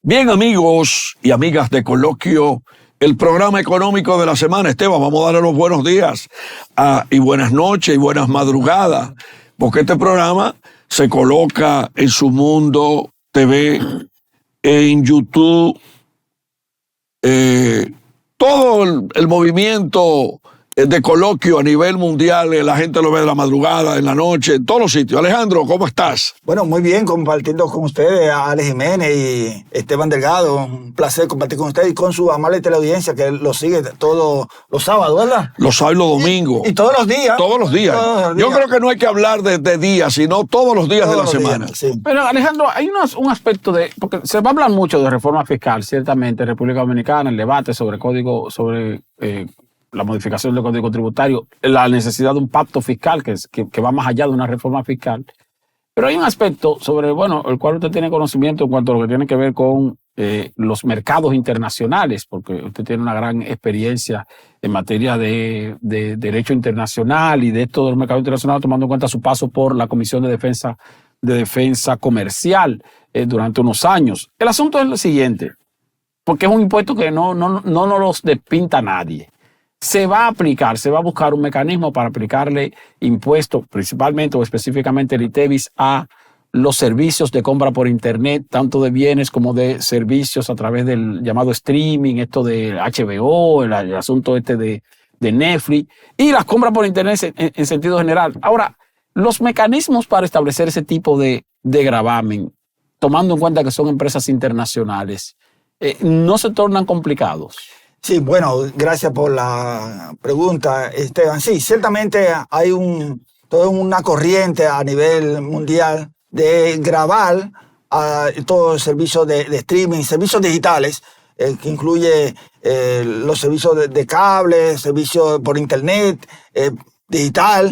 Bien, amigos y amigas de Coloquio, el programa económico de la semana. Esteban, vamos a darle los buenos días y buenas noches y buenas madrugadas, porque este programa se coloca en Su Mundo TV, en YouTube, todo el movimiento de Coloquio a nivel mundial, la gente lo ve de la madrugada, en la noche, en todos los sitios. Alejandro, ¿cómo estás? Bueno, muy bien, compartiendo con ustedes a Alex Jiménez y Esteban Delgado. Un placer compartir con ustedes y con su amable teleaudiencia que lo sigue todos los sábados, ¿verdad? Los sábados y los domingos. Y todos los días. Todos los días. Yo creo que no hay que hablar de días, sino todos los días de la semana. Sí. Pero Alejandro, hay un aspecto porque se va a hablar mucho de reforma fiscal, ciertamente, en República Dominicana, el debate sobre la modificación del Código Tributario, la necesidad de un pacto fiscal que va más allá de una reforma fiscal. Pero hay un aspecto sobre, el cual usted tiene conocimiento en cuanto a lo que tiene que ver con los mercados internacionales, porque usted tiene una gran experiencia en materia de derecho internacional y de esto del mercado internacional, tomando en cuenta su paso por la Comisión de Defensa Comercial durante unos años. El asunto es el siguiente, porque es un impuesto que no nos los despinta nadie. Se va a buscar un mecanismo para aplicarle impuestos, principalmente o específicamente el ITEVIS, a los servicios de compra por Internet, tanto de bienes como de servicios a través del llamado streaming, esto de HBO, el asunto de Netflix, y las compras por Internet en sentido general. Ahora, los mecanismos para establecer ese tipo de gravamen, tomando en cuenta que son empresas internacionales, no se tornan complicados. Sí, bueno, gracias por la pregunta, Esteban. Sí, ciertamente hay toda una corriente a nivel mundial de gravar a todos los servicios de streaming, servicios digitales, que incluye los servicios de cable, servicios por internet, digital.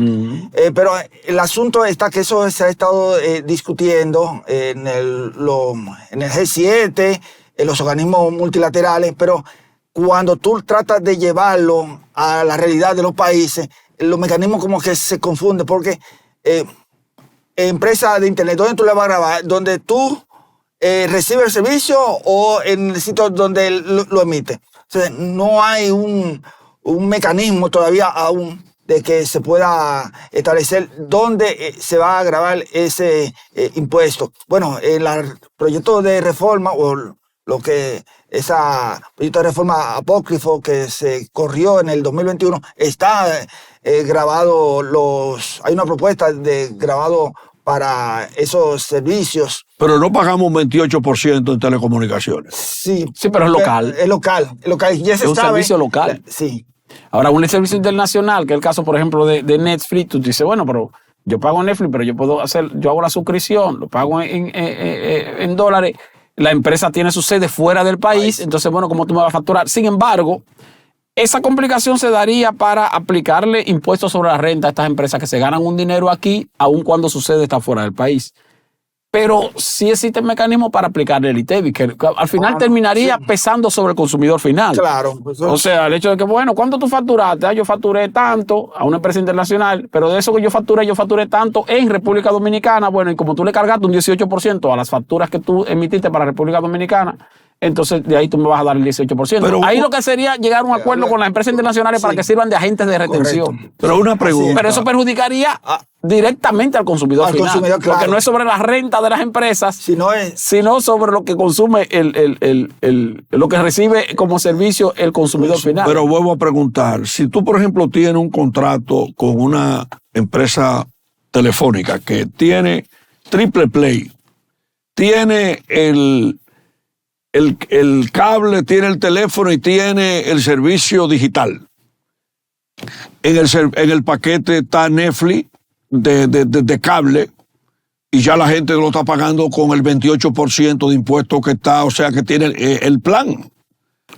Pero el asunto está que eso se ha estado discutiendo en el G7, en los organismos multilaterales, pero cuando tú tratas de llevarlo a la realidad de los países, los mecanismos como que se confunden, porque empresa de internet, ¿dónde tú le vas a grabar? ¿Donde tú recibes el servicio o en el sitio donde lo emite? O sea, no hay un mecanismo todavía aún de que se pueda establecer dónde se va a grabar ese impuesto. Bueno, en el proyecto de reforma o lo que esa proyecto de reforma apócrifo que se corrió en el 2021 está grabado hay una propuesta de grabado para esos servicios. Pero no pagamos un 28% en telecomunicaciones. Sí, pero es local. Es local. Ya se es un servicio local. Sí. Ahora, un servicio internacional, que es el caso, por ejemplo, de Netflix, tú dices, pero yo pago Netflix, pero yo hago la suscripción, lo pago en dólares. La empresa tiene su sede fuera del país, entonces, ¿cómo tú me vas a facturar? Sin embargo, esa complicación se daría para aplicarle impuestos sobre la renta a estas empresas que se ganan un dinero aquí, aun cuando su sede está fuera del país. Pero sí existe mecanismo para aplicarle el ITEVIS, que al final terminaría pesando sobre el consumidor final. Claro. O sea, el hecho de que, ¿cuánto tú facturaste? Yo facturé tanto a una empresa internacional, pero de eso que yo facturé tanto en República Dominicana. Y como tú le cargaste un 18% a las facturas que tú emitiste para República Dominicana, entonces de ahí tú me vas a dar el 18%. Pero ahí lo que sería llegar a un acuerdo con las empresas internacionales para que sirvan de agentes de retención. Correcto. Pero una pregunta. Pero eso perjudicaría directamente al consumidor final. Claro. Porque no es sobre la renta de las empresas, sino sobre lo que consume lo que recibe como servicio el consumidor final. Pero vuelvo a preguntar, si tú, por ejemplo, tienes un contrato con una empresa telefónica que tiene triple play, tiene el cable, tiene el teléfono y tiene el servicio digital. En el paquete está Netflix de cable y ya la gente lo está pagando con el 28% de impuestos que está, o sea que tiene el plan.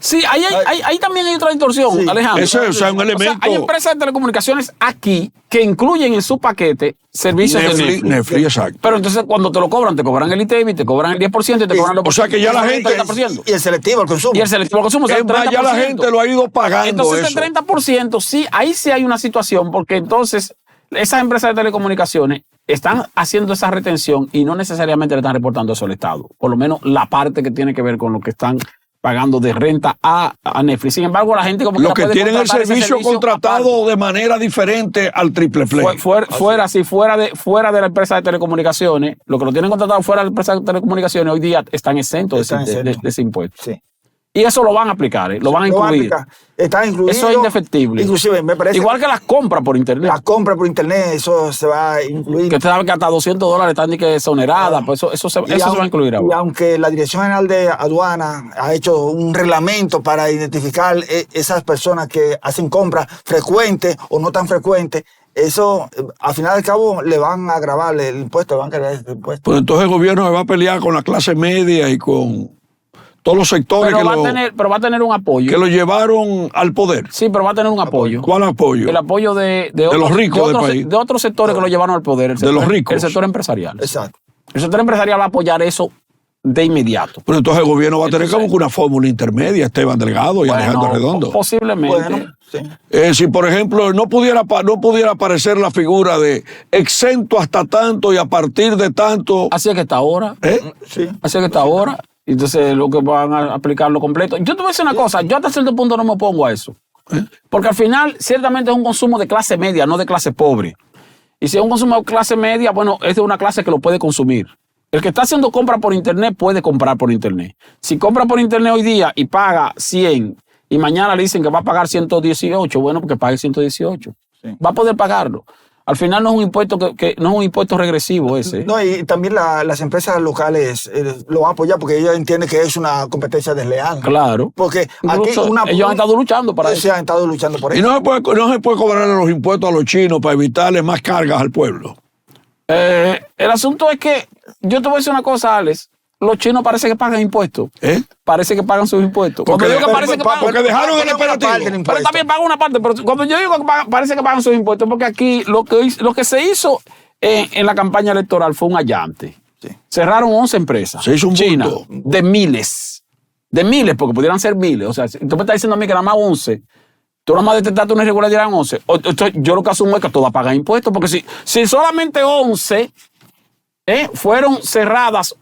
Sí, ahí también hay otra distorsión, Alejandro. Eso es un elemento. Hay empresas de telecomunicaciones aquí que incluyen en su paquete servicios de Netflix, exacto. Pero entonces cuando te cobran el ITEVIS, te cobran el 10% y te cobran el 10%. O sea que ya la gente... Y el selectivo al consumo. Ya la gente lo ha ido pagando. Entonces el 30%, sí, ahí sí hay una situación, porque entonces esas empresas de telecomunicaciones están haciendo esa retención y no necesariamente le están reportando eso al Estado. Por lo menos la parte que tiene que ver con lo que están pagando de renta a Netflix. Sin embargo, la gente como los que puede tienen el servicio contratado aparte, de manera diferente al Triple Play. Fuera de la empresa de telecomunicaciones, lo que lo tienen contratado fuera de la empresa de telecomunicaciones hoy día están exentos de ese impuesto. Sí. Y eso lo van a aplicar, lo van a incluir. Está incluido. Eso es indefectible. Inclusive, me parece. Igual que las compras por internet. Las compras por internet, eso se va a incluir. Que usted sabe que hasta $200 están exoneradas, pues eso se va a incluir ahora. Y aunque la Dirección General de Aduana ha hecho un reglamento para identificar esas personas que hacen compras frecuentes o no tan frecuentes, eso, al final del cabo, le van a grabar el impuesto, le van a cargar el impuesto. Pues entonces el gobierno se va a pelear con la clase media y con todos los sectores pero va a tener un apoyo. Que lo llevaron al poder. Sí, pero va a tener un apoyo. ¿Cuál apoyo? El apoyo de los ricos del país. De otros sectores que lo llevaron al poder. De los ricos. El sector empresarial. Exacto. El sector empresarial va a apoyar eso de inmediato. Pero entonces el gobierno va a tener como una fórmula intermedia, Esteban Delgado y Alejandro Redondo. Posiblemente. Sí. Si, por ejemplo, no pudiera aparecer la figura de exento hasta tanto y a partir de tanto. Así es que está ahora. Sí. Así es que está ahora. Entonces, lo que van a aplicarlo completo. Yo te voy a decir una cosa, yo hasta cierto punto no me opongo a eso. Porque al final, ciertamente es un consumo de clase media, no de clase pobre. Y si es un consumo de clase media, bueno, es de una clase que lo puede consumir. El que está haciendo compra por internet puede comprar por internet. Si compra por internet hoy día y paga 100 y mañana le dicen que va a pagar 118, bueno, porque pague 118. Sí. Va a poder pagarlo. Al final no es un impuesto que no es un impuesto regresivo ese. No, y también las empresas locales lo van a apoyar porque ellos entienden que es una competencia desleal. Claro. Porque incluso aquí ellos han estado luchando para eso. Sí, han estado luchando por eso. Y no se puede cobrar los impuestos a los chinos para evitarle más cargas al pueblo. El asunto es que, yo te voy a decir una cosa, Alex. Los chinos parece que pagan impuestos. Parece que pagan sus impuestos. Porque dejaron el operativo. Pero también pagan una parte. Pero cuando yo digo que parece que pagan sus impuestos, porque aquí lo que se hizo en la campaña electoral fue un allante. Sí. Cerraron 11 empresas. Se hizo un China, punto. de miles, porque pudieran ser miles. O sea, si tú me estás diciendo a mí que nada más 11, tú nada más detectaste una irregularidad en 11. Yo lo que asumo es que todas pagan impuestos, porque si solamente 11 fueron cerradas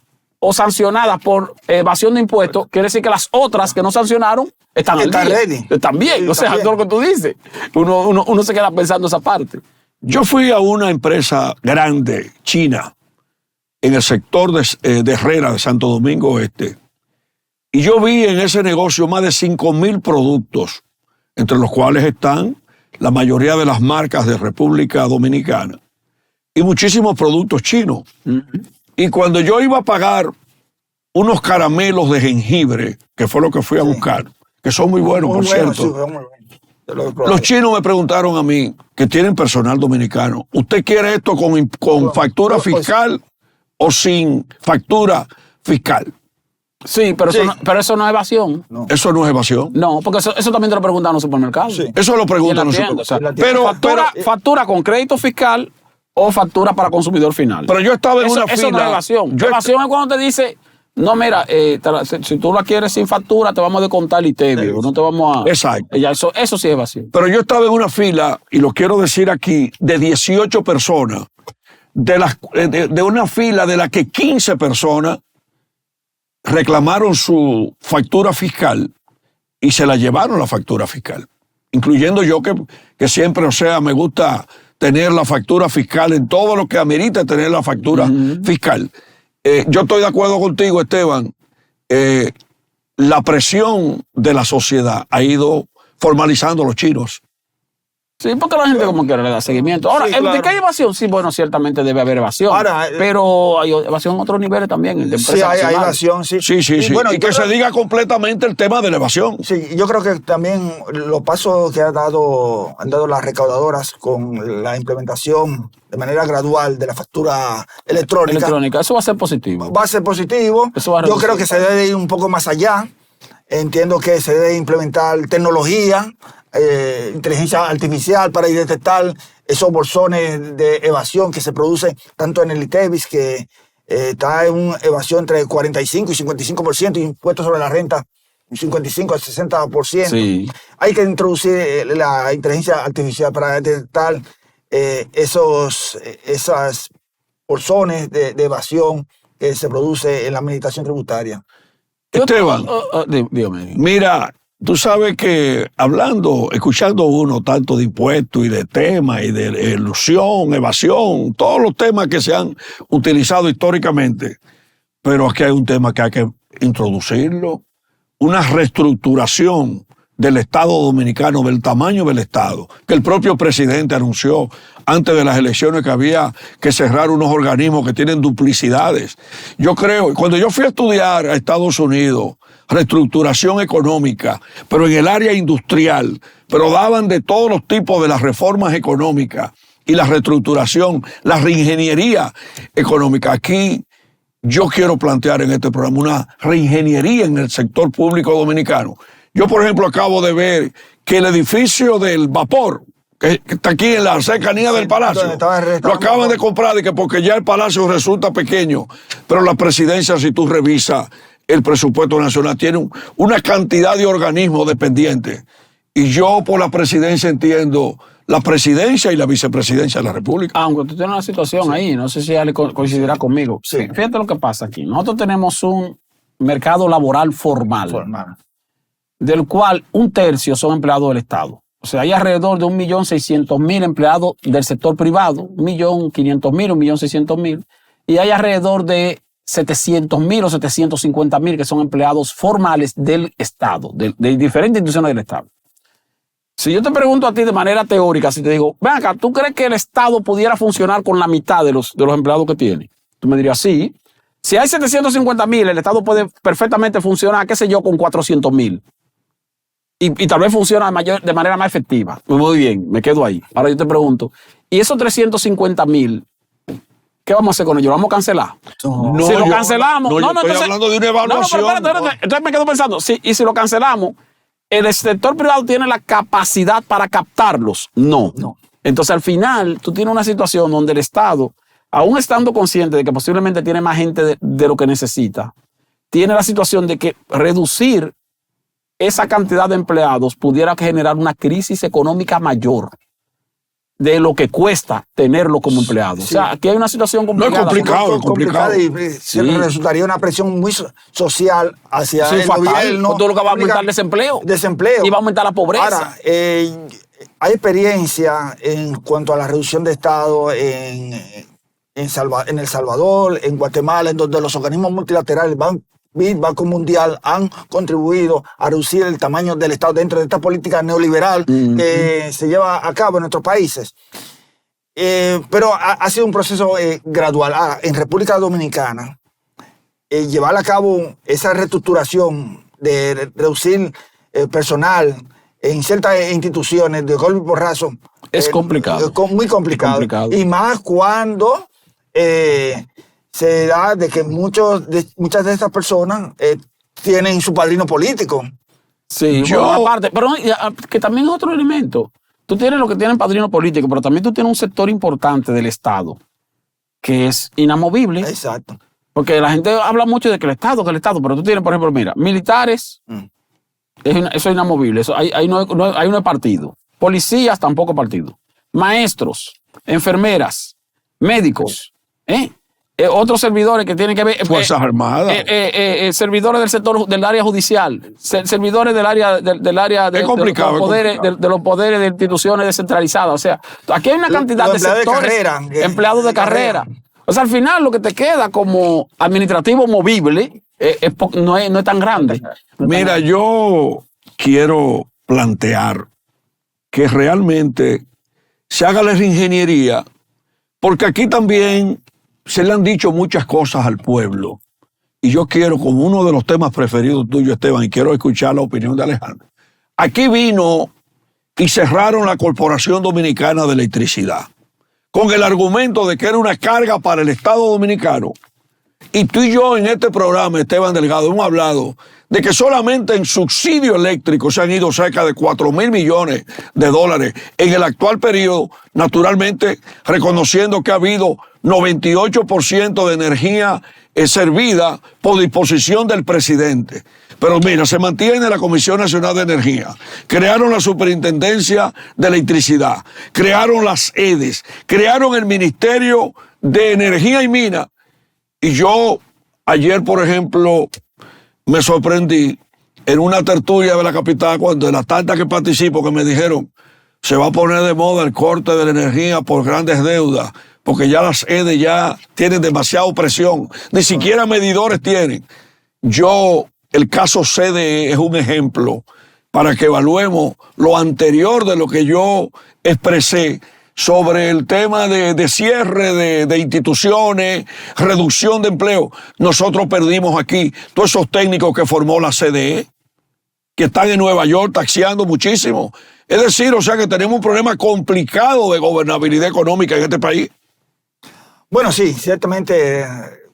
o sancionadas por evasión de impuestos, quiere decir que las otras que no sancionaron están ready. Están bien. O sea, todo lo que tú dices. Uno se queda pensando esa parte. Yo fui a una empresa grande, china, en el sector de Herrera, de Santo Domingo Este, y yo vi en ese negocio más de 5,000 productos, entre los cuales están la mayoría de las marcas de República Dominicana y muchísimos productos chinos. Y cuando yo iba a pagar unos caramelos de jengibre, que fue lo que fui a buscar, que son muy buenos, por cierto. Sí, muy bueno. Los chinos me preguntaron a mí, que tienen personal dominicano, ¿usted quiere esto con factura fiscal o sin factura fiscal? Sí, pero eso no es evasión. No. Eso no es evasión. No, porque eso también te lo preguntan en los supermercados. Sí. Eso lo preguntan en los supermercados. Pero factura con crédito fiscal o factura para consumidor final. Pero yo estaba en una fila. Eso no es evasión. Evasión es cuando te dice, no, mira, si tú la quieres sin factura, te vamos a descontar el ITEVIO. No te vamos a... Exacto. Eso sí es evasión. Pero yo estaba en una fila, y lo quiero decir aquí, de 18 personas, de una fila de la que 15 personas reclamaron su factura fiscal y se la llevaron la factura fiscal, incluyendo yo que siempre, o sea, me gusta tener la factura fiscal en todo lo que amerita tener la factura fiscal. Yo estoy de acuerdo contigo, Esteban. La presión de la sociedad ha ido formalizando a los chinos. Sí, porque la gente como quiera le da seguimiento. Ahora, sí, claro. ¿De qué hay evasión? Sí, bueno, ciertamente debe haber evasión. Ahora, pero hay evasión en otros niveles también. Sí, hay evasión, sí. Sí. Bueno, y que se diga completamente el tema de la evasión. Sí, yo creo que también los pasos que han dado las recaudadoras con la implementación de manera gradual de la factura electrónica. Eso va a ser positivo. Va a ser positivo. Yo creo que se debe ir un poco más allá. Entiendo que se debe implementar tecnología, inteligencia artificial para detectar esos bolsones de evasión que se producen tanto en el ITEVIS, que está en una evasión entre 45 y 55%, y impuestos sobre la renta 55 al 60%. Sí. Hay que introducir la inteligencia artificial para detectar esas porciones de evasión que se produce en la administración tributaria. Esteban, Dígame. mira, tú sabes que escuchando uno tanto de impuestos y de temas y de ilusión, evasión, todos los temas que se han utilizado históricamente, pero aquí hay un tema que hay que introducirlo, una reestructuración del Estado dominicano, del tamaño del Estado, que el propio presidente anunció antes de las elecciones que había que cerrar unos organismos que tienen duplicidades. Yo creo, cuando yo fui a estudiar a Estados Unidos, reestructuración económica, pero en el área industrial, pero daban de todos los tipos de las reformas económicas y la reestructuración, la reingeniería económica. Aquí yo quiero plantear en este programa una reingeniería en el sector público dominicano. Yo, por ejemplo, acabo de ver que el edificio del vapor, que está aquí en la cercanía del Palacio, lo acaban de comprar porque ya el Palacio resulta pequeño, pero la presidencia, si tú revisas el presupuesto nacional, tiene una cantidad de organismos dependientes. Y yo por la presidencia entiendo la presidencia y la vicepresidencia de la República. Aunque tú tienes una situación ahí, no sé si ya le coincidirá conmigo. Sí. Fíjate lo que pasa aquí. Nosotros tenemos un mercado laboral formal. Del cual 1/3 son empleados del Estado. O sea, hay alrededor de 1.600.000 empleados del sector privado, 1.500.000, 1.600.000, y hay alrededor de 700.000 o 750.000 que son empleados formales del Estado, de diferentes instituciones del Estado. Si yo te pregunto a ti de manera teórica, si te digo, ven acá, ¿tú crees que el Estado pudiera funcionar con la mitad de los empleados que tiene? Tú me dirías, sí. Si hay 750.000, el Estado puede perfectamente funcionar, qué sé yo, con 400.000. Y tal vez funciona de manera más efectiva. Muy bien, me quedo ahí. Ahora yo te pregunto, ¿y esos 350.000, qué vamos a hacer con ellos? ¿Lo vamos a cancelar? No, si lo cancelamos... estoy hablando de una evaluación. No, pero espérate. Entonces me quedo pensando, y si lo cancelamos, ¿el sector privado tiene la capacidad para captarlos? No. Entonces al final tú tienes una situación donde el Estado, aún estando consciente de que posiblemente tiene más gente de lo que necesita, tiene la situación de que reducir esa cantidad de empleados pudiera generar una crisis económica mayor de lo que cuesta tenerlo como empleado. Sí. O sea, aquí hay una situación complicada. No, es complicado. Y resultaría una presión muy social hacia el gobierno. Todo lo que va a aumentar el desempleo. Y va a aumentar la pobreza. Ahora, hay experiencia en cuanto a la reducción de Estado en El Salvador, en Guatemala, en donde los organismos multilaterales Banco Mundial han contribuido a reducir el tamaño del Estado dentro de esta política neoliberal que se lleva a cabo en nuestros países. Pero ha sido un proceso gradual. En República Dominicana, llevar a cabo esa reestructuración de reducir personal en ciertas instituciones de golpe y porrazo es complicado. Muy complicado. Y más cuando se da de que muchas de estas personas tienen su padrino político. Sí, aparte, pero que también es otro elemento. Tú tienes lo que tienen padrino político, pero también tú tienes un sector importante del Estado que es inamovible. Exacto. Porque la gente habla mucho de que el Estado, pero tú tienes, por ejemplo, mira, militares, eso es inamovible, eso, ahí no hay partido. Policías, tampoco partido. Maestros, enfermeras, médicos, otros servidores que tienen que ver... Fuerzas Armadas. Servidores del sector del área judicial, servidores del área de los poderes de instituciones descentralizadas. O sea, aquí hay una cantidad de sectores, empleados de carrera. O sea, al final lo que te queda como administrativo movible no es tan grande. Mira, yo quiero plantear que realmente se haga la reingeniería, porque aquí también se le han dicho muchas cosas al pueblo. Y yo quiero, como uno de los temas preferidos tuyos, Esteban, y quiero escuchar la opinión de Alejandro. Aquí vino y cerraron la Corporación Dominicana de Electricidad, con el argumento de que era una carga para el Estado Dominicano. Y tú y yo en este programa, Esteban Delgado, hemos hablado de que solamente en subsidio eléctrico se han ido cerca de 4.000 millones de dólares en el actual periodo, naturalmente reconociendo que ha habido 98% de energía servida por disposición del presidente. Pero mira, se mantiene la Comisión Nacional de Energía, crearon la Superintendencia de Electricidad, crearon las EDES, crearon el Ministerio de energía y mina. Y yo ayer, por ejemplo, me sorprendí en una tertulia de la capital, cuando de las tantas que participo, que me dijeron, se va a poner de moda el corte de la energía por grandes deudas, porque ya las EDE ya tienen demasiada presión, ni siquiera medidores tienen. El caso CDE es un ejemplo para que evaluemos lo anterior de lo que yo expresé sobre el tema de cierre de instituciones, reducción de empleo. Nosotros perdimos aquí todos esos técnicos que formó la CDE, que están en Nueva York taxiando muchísimo. Es decir, o sea que tenemos un problema complicado de gobernabilidad económica en este país. Bueno, sí, ciertamente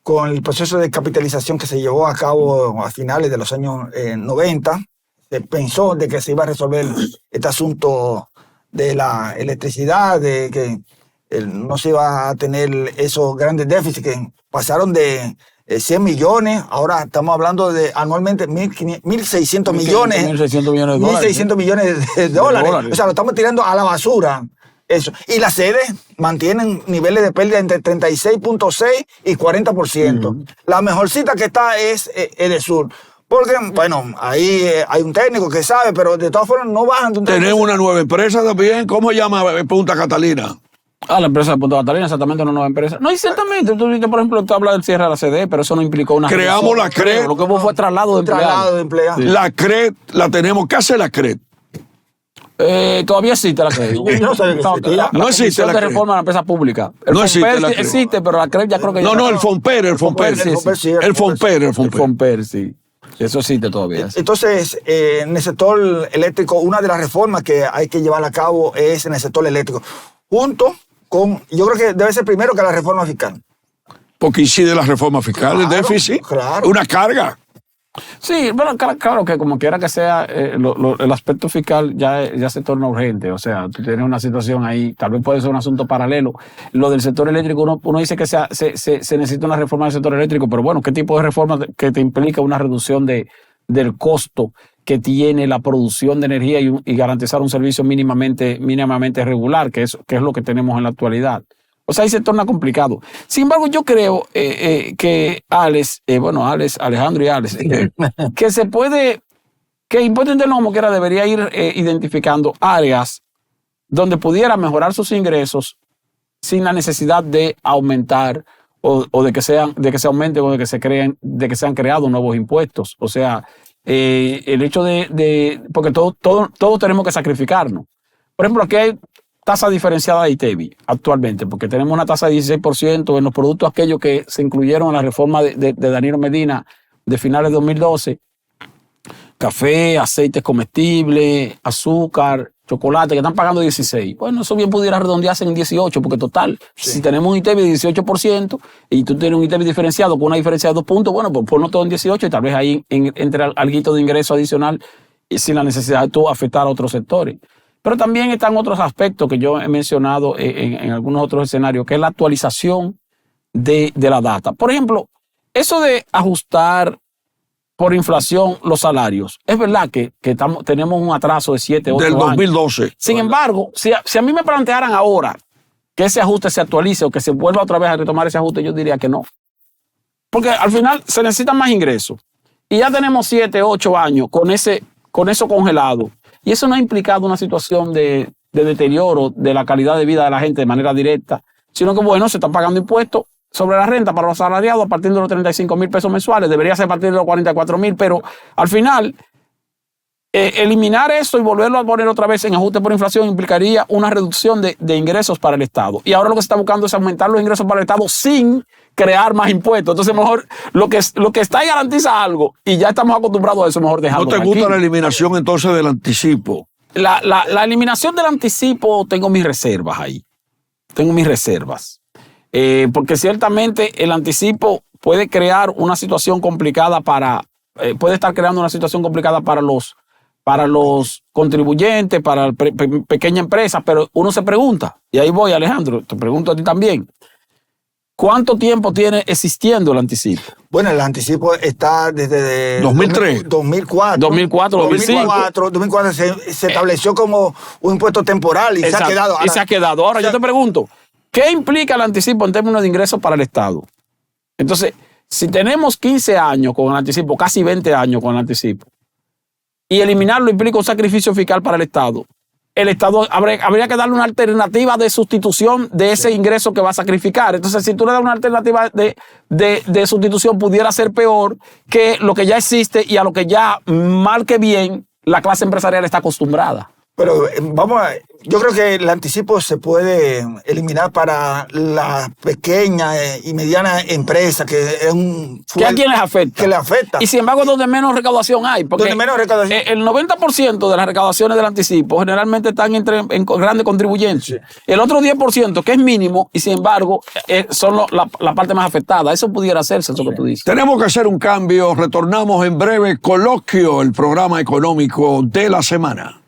con el proceso de capitalización que se llevó a cabo a finales de los años 90, se pensó de que se iba a resolver este asunto de la electricidad, de que no se iba a tener esos grandes déficits que pasaron de 100 millones, ahora estamos hablando de anualmente 1.600 millones. 1.600 millones de dólares. 1.600 millones de dólares. O sea, lo estamos tirando a la basura. Eso. Y las sedes mantienen niveles de pérdida entre 36.6 y 40%. La mejor cita que está es Edesur. Porque, bueno, ahí hay un técnico que sabe, pero de todas formas no bajan de un técnico. Tenemos una nueva empresa también. ¿Cómo se llama Punta Catalina? La empresa de Punta Catalina, exactamente, una nueva empresa. No, y ciertamente, tú dices, por ejemplo, tú hablas del cierre de la CDE, pero eso no implicó una... Creamos la CRED. Lo que hubo fue traslado de empleados. Traslado de empleados. Sí. La CRED la tenemos. ¿Qué hace la CRED? Todavía existe la CRED. Yo no sabía que existía. No existe la de CRED. reforma de la empresa pública. El No existe FOMPER la CRED. existe, pero la CRED ya creo que... No, el FOMPER. El FOMPER, sí. El FOMPER. El FOMPER, sí. Eso existe todavía. Sí. Entonces, en el sector eléctrico, una de las reformas que hay que llevar a cabo es en el sector eléctrico. Junto con, yo creo que debe ser primero que la reforma fiscal. Porque incide la reforma fiscal, el déficit. Claro. Una carga. Sí, bueno, claro que como quiera que sea, el aspecto fiscal ya se torna urgente. O sea, tú tienes una situación ahí, tal vez puede ser un asunto paralelo. Lo del sector eléctrico, uno dice que se necesita una reforma del sector eléctrico, pero bueno, ¿qué tipo de reforma que te implica una reducción del costo que tiene la producción de energía y garantizar un servicio mínimamente regular, que es lo que tenemos en la actualidad? O sea, ahí se torna complicado. Sin embargo, yo creo que Alejandro y Alex, que se puede, que Impuesto Interno como quiera debería ir identificando áreas donde pudiera mejorar sus ingresos sin la necesidad de aumentar o de que se aumenten o de que sean creados nuevos impuestos. O sea, el hecho porque todos tenemos que sacrificarnos. Por ejemplo, aquí hay tasa diferenciada de ITEVI actualmente, porque tenemos una tasa de 16% en los productos aquellos que se incluyeron en la reforma de Danilo Medina de finales de 2012. Café, aceites comestibles, azúcar, chocolate, que están pagando 16. Bueno, eso bien pudiera redondearse en 18, porque total, si tenemos un ITEVI de 18% y tú tienes un ITEVI diferenciado con una diferencia de 2 puntos, bueno, pues ponlo todo en 18 y tal vez ahí entre algo de ingreso adicional sin la necesidad de tú afectar a otros sectores. Pero también están otros aspectos que yo he mencionado en algunos otros escenarios, que es la actualización de la data. Por ejemplo, eso de ajustar por inflación los salarios. Es verdad que tenemos un atraso de 7, 8 años. Del 2012. Sin embargo, si a mí me plantearan ahora que ese ajuste se actualice o que se vuelva otra vez a retomar ese ajuste, yo diría que no. Porque al final se necesitan más ingresos. Y ya tenemos 7, 8 años con eso congelado. Y eso no ha implicado una situación de deterioro de la calidad de vida de la gente de manera directa, sino que, bueno, se están pagando impuestos sobre la renta para los asalariados a partir de los 35,000 pesos mensuales. Debería ser a partir de los 44,000, pero al final, eliminar eso y volverlo a poner otra vez en ajuste por inflación implicaría una reducción de ingresos para el Estado. Y ahora lo que se está buscando es aumentar los ingresos para el Estado sin crear más impuestos. Entonces, mejor lo que está ahí garantiza algo y ya estamos acostumbrados a eso, mejor dejarlo. ¿No te gusta la eliminación entonces del anticipo? La eliminación del anticipo, tengo mis reservas ahí. Tengo mis reservas. Porque ciertamente el anticipo puede crear una situación complicada puede estar creando una situación complicada para los contribuyentes, para pequeña empresa, pero uno se pregunta, y ahí voy, Alejandro, te pregunto a ti también, ¿cuánto tiempo tiene existiendo el anticipo? Bueno, el anticipo está desde 2003. 2004. 2004 se estableció como un impuesto temporal y se ha quedado. Ahora yo te pregunto, ¿qué implica el anticipo en términos de ingresos para el Estado? Entonces, si tenemos 15 años con el anticipo, casi 20 años con el anticipo, y eliminarlo implica un sacrificio fiscal para el Estado habría que darle una alternativa de sustitución de ese ingreso que va a sacrificar. Entonces, si tú le das una alternativa de sustitución, pudiera ser peor que lo que ya existe y a lo que ya, mal que bien, la clase empresarial está acostumbrada. Pero yo creo que el anticipo se puede eliminar para la pequeña y mediana empresa, que es ¿Que a quién les afecta? Que le afecta. Y sin embargo, donde menos recaudación hay. Porque donde menos recaudación. El 90% de las recaudaciones del anticipo generalmente están en grandes contribuyentes. Sí. El otro 10%, que es mínimo, y sin embargo, son la parte más afectada. Eso pudiera hacerse, eso que tú dices. Tenemos que hacer un cambio. Retornamos en breve. Coloquio, el programa económico de la semana.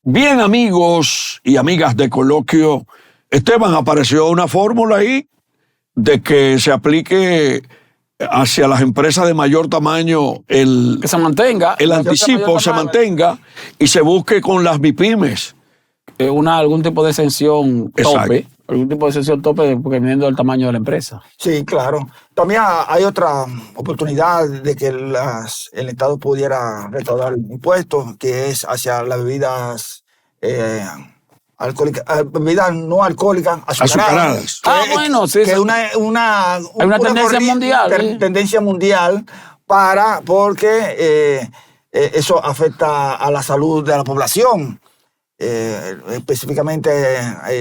Bien, amigos y amigas de Coloquio, Esteban, apareció una fórmula ahí de que se aplique hacia las empresas de mayor tamaño que se mantenga, el anticipo se mantenga y se busque con las MIPYMES. Algún tipo de exención tope. Algún tipo de exención tope dependiendo del tamaño de la empresa. Sí, claro. También hay otra oportunidad de que el Estado pudiera recaudar impuestos, que es hacia las bebidas alcohólicas, bebidas no alcohólicas, azucaradas. Bueno, sí. Que hay una tendencia mundial. Tendencia mundial porque eso afecta a la salud de la población. Específicamente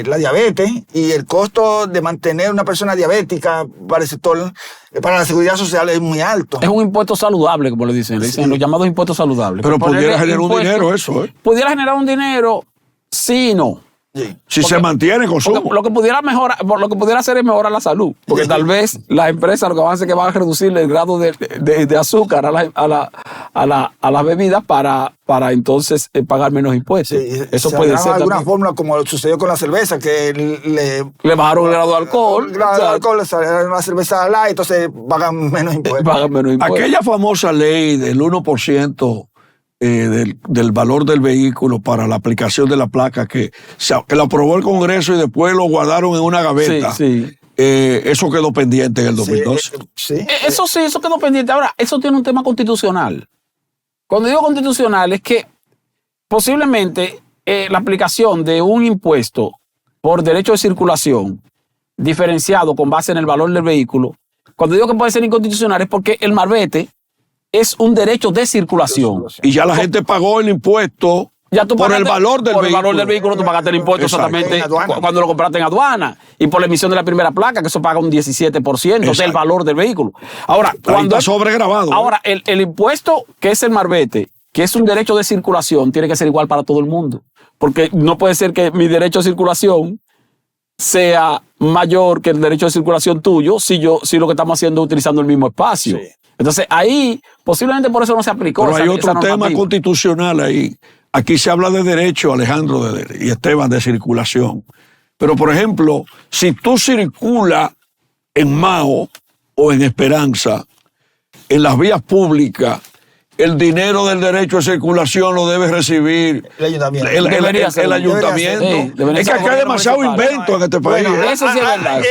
la diabetes, y el costo de mantener una persona diabética para el sector, para la seguridad social, es muy alto. Es un impuesto saludable, como le dicen sí. Los llamados impuestos saludables. Pero pudiera generar un dinero eso, ¿eh? Pudiera generar un dinero, sí y no. Sí. Si se mantiene el consumo. Lo que pudiera hacer es mejorar la salud. Porque tal vez las empresas lo que van a hacer es que van a reducir el grado de azúcar a las bebidas para entonces pagar menos impuestos. Sí, eso puede ser. De alguna forma, como sucedió con la cerveza, que le bajaron el grado de alcohol. El grado de alcohol, le salieron una cerveza light, entonces pagan menos impuestos. Aquella famosa ley del 1%. Del valor del vehículo para la aplicación de la placa que la aprobó el Congreso y después lo guardaron en una gaveta. Sí. Eso quedó pendiente en el 2012. Eso quedó pendiente. Ahora, eso tiene un tema constitucional. Cuando digo constitucional es que posiblemente la aplicación de un impuesto por derecho de circulación diferenciado con base en el valor del vehículo, cuando digo que puede ser inconstitucional es porque el marbete es un derecho de circulación. Y ya la gente pagó el impuesto por el valor del vehículo. Por el valor del vehículo tú pagaste el impuesto exactamente cuando lo compraste en aduana. Y por la emisión de la primera placa, que eso paga un 17% del valor del vehículo. Ahora, cuando está sobregrabado. Ahora, el impuesto que es el marbete, que es un derecho de circulación, tiene que ser igual para todo el mundo. Porque no puede ser que mi derecho de circulación sea mayor que el derecho de circulación tuyo si lo que estamos haciendo es utilizando el mismo espacio. Sí. Entonces ahí, posiblemente por eso no se aplicó. Pero hay otro tema constitucional ahí. Aquí se habla de derecho, Alejandro y Esteban, de circulación. Pero, por ejemplo, si tú circulas en Mao o en Esperanza, en las vías públicas, el dinero del derecho de circulación lo debe recibir el ayuntamiento. El ayuntamiento. Es que acá hay demasiado invento en este país. Bueno, eso sí es verdad.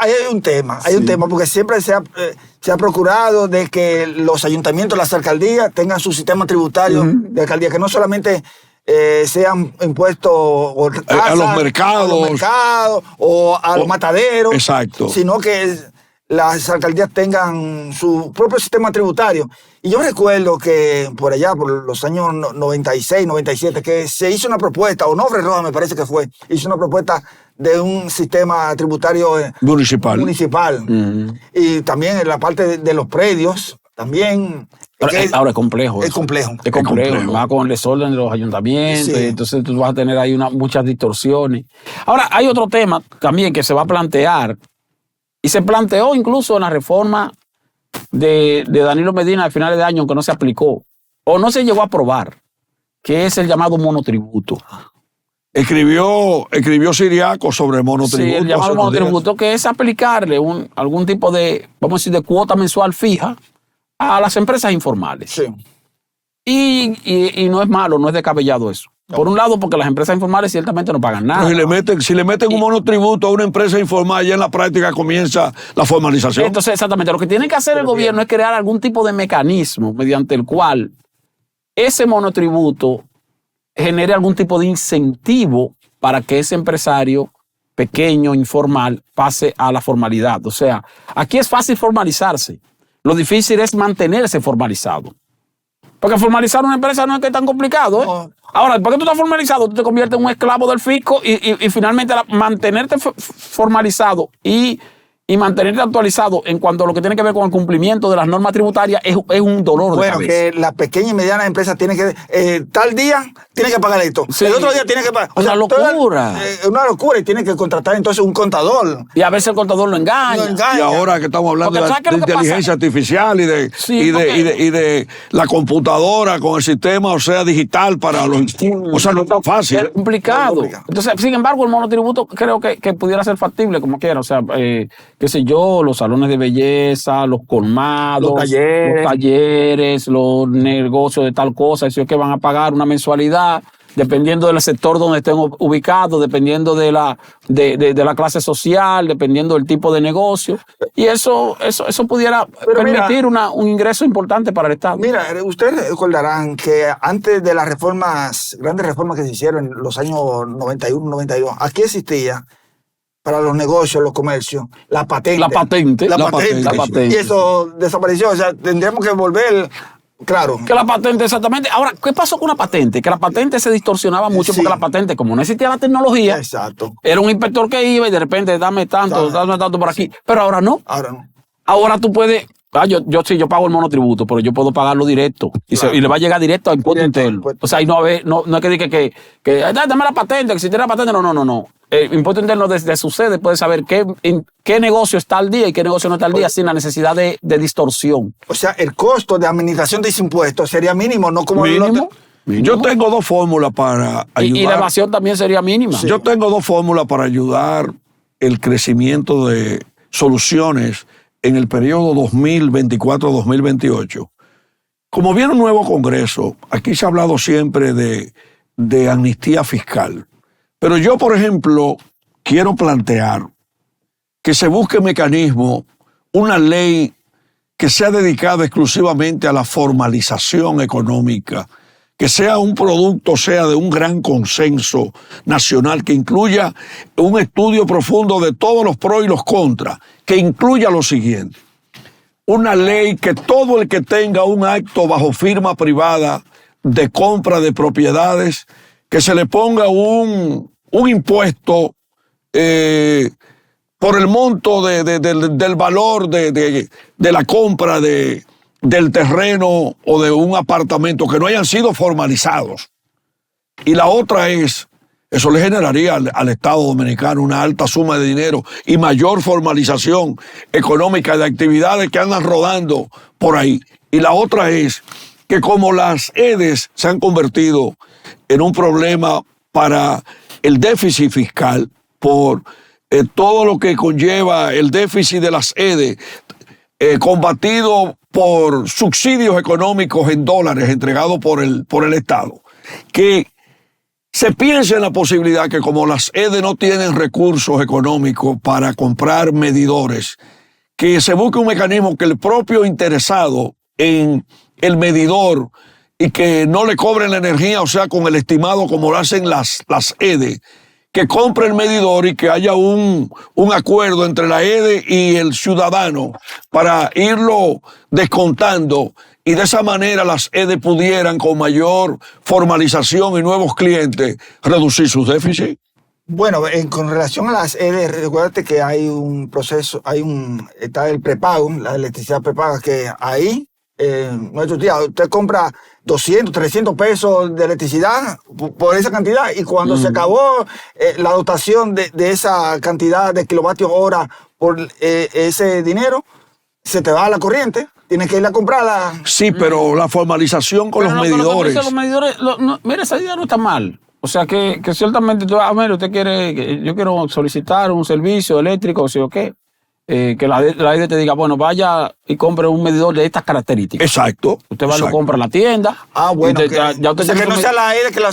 Hay un tema, porque siempre se ha procurado de que los ayuntamientos, las alcaldías, tengan su sistema tributario de alcaldía, que no solamente sean impuestos a los mercados o a los mataderos, exacto, sino que las alcaldías tengan su propio sistema tributario. Y yo recuerdo que por allá, por los años 96, 97, que se hizo una propuesta, Onofre Rojas me parece que fue, hizo una propuesta de un sistema tributario municipal. Y también en la parte de los predios, también. Ahora es complejo. Es complejo. Más con el desorden de los ayuntamientos, y entonces tú vas a tener ahí muchas distorsiones. Ahora, hay otro tema también que se va a plantear, y se planteó incluso en la reforma de Danilo Medina a finales de año, aunque no se aplicó, o no se llegó a aprobar, que es el llamado monotributo. Escribió Siriaco sobre monotributo. Sí, el llamado monotributo, que es aplicarle algún tipo de, vamos a decir, de cuota mensual fija a las empresas informales. Sí. Y no es malo, no es descabellado eso. Por un lado, porque las empresas informales ciertamente no pagan nada. Pero si le meten un monotributo a una empresa informal, ya en la práctica comienza la formalización. Entonces, exactamente, lo que tiene que hacer el gobierno es crear algún tipo de mecanismo mediante el cual ese monotributo genere algún tipo de incentivo para que ese empresario pequeño, informal, pase a la formalidad. O sea, aquí es fácil formalizarse. Lo difícil es mantenerse formalizado. Porque formalizar una empresa no es que es tan complicado, ¿eh? No. Ahora, después que tú estás formalizado, tú te conviertes en un esclavo del fisco y finalmente mantenerte formalizado y mantenerte actualizado en cuanto a lo que tiene que ver con el cumplimiento de las normas tributarias es un dolor de cabeza. Bueno, que la pequeña y mediana empresa tiene que, tal día tiene que pagar esto, Sí. el otro día tiene que pagar. Una locura. Es una locura y tiene que contratar entonces un contador. Y a veces el contador lo engaña. Lo engaña. Y ahora que estamos hablando Porque ¿sabes qué es de lo que inteligencia pasa? artificial Sí, y de la computadora con el sistema, o sea, digital para los... O sea, no es tan fácil. Es complicado. Entonces, sin embargo, el monotributo creo que pudiera ser factible como quiera. O sea, qué sé yo, los salones de belleza, los colmados, Los talleres. los negocios de tal cosa, eso que van a pagar una mensualidad, dependiendo del sector donde estén ubicados, dependiendo de la clase social, dependiendo del tipo de negocio. Y eso pudiera permitir un ingreso importante para el Estado. Mira, ustedes recordarán que antes de las grandes reformas que se hicieron en los años 91, 92, aquí existía para los negocios, los comercios, la patente. La patente. Y eso desapareció. O sea, tendríamos que volver, claro. Que la patente, exactamente. Ahora, ¿qué pasó con la patente? Que la patente se distorsionaba mucho Sí. porque la patente, como no existía la tecnología, Exacto. era un inspector que iba y de repente dame tanto por aquí. Pero ahora no. Ahora no. Ahora tú puedes. Yo pago el monotributo, pero yo puedo pagarlo directo. Claro. Y le va a llegar directo a impuesto Directo, interno. impuesto. O sea, y no es que diga que dame la patente, que si tiene la patente, no. Impuesto interno desde su sede puede saber qué negocio está al día y qué negocio no está al día sin la necesidad de distorsión. O sea, el costo de administración de ese impuesto sería mínimo, no como Mínimo. Yo tengo dos fórmulas para ayudar. Y la evasión también sería mínima. Yo tengo dos fórmulas para ayudar el crecimiento de soluciones en el periodo 2024-2028. Como viene un nuevo Congreso, aquí se ha hablado siempre de amnistía fiscal. Pero yo, por ejemplo, quiero plantear que se busque mecanismo, una ley que sea dedicada exclusivamente a la formalización económica, que sea un producto, sea de un gran consenso nacional, que incluya un estudio profundo de todos los pros y los contras, que incluya lo siguiente: una ley que todo el que tenga un acto bajo firma privada de compra de propiedades, que se le ponga un impuesto por el monto del valor de la compra del terreno o de un apartamento, que no hayan sido formalizados. Y la otra es, eso le generaría al Estado dominicano una alta suma de dinero y mayor formalización económica de actividades que andan rodando por ahí. Y la otra es que como las EDES se han convertido en un problema para el déficit fiscal por todo lo que conlleva el déficit de las EDES, combatido por subsidios económicos en dólares entregados por el Estado, que se piensa en la posibilidad que como las EDES no tienen recursos económicos para comprar medidores, que se busque un mecanismo que el propio interesado en el medidor y que no le cobren la energía, o sea, con el estimado como lo hacen las EDES, que compre el medidor y que haya un acuerdo entre la EDE y el ciudadano para irlo descontando, y de esa manera las EDE pudieran, con mayor formalización y nuevos clientes, reducir sus déficits. Bueno, con relación a las EDES, recuérdate que hay un proceso, está el prepago, la electricidad prepaga, que ahí, nuestros días, usted compra 200, 300 pesos de electricidad por esa cantidad, y cuando se acabó la dotación de esa cantidad de kilovatios hora por ese dinero, se te va a la corriente, tienes que ir a comprarla. Sí, pero la formalización con los medidores. Mira, esa idea no está mal. O sea, que ciertamente usted quiere, yo quiero solicitar un servicio eléctrico, o sea, ¿qué? que la AIDE te diga, bueno, vaya y compre un medidor de estas características. Exacto. Usted va y lo compra en la tienda. Bueno, ya usted o sea, que no sea la AIDE que la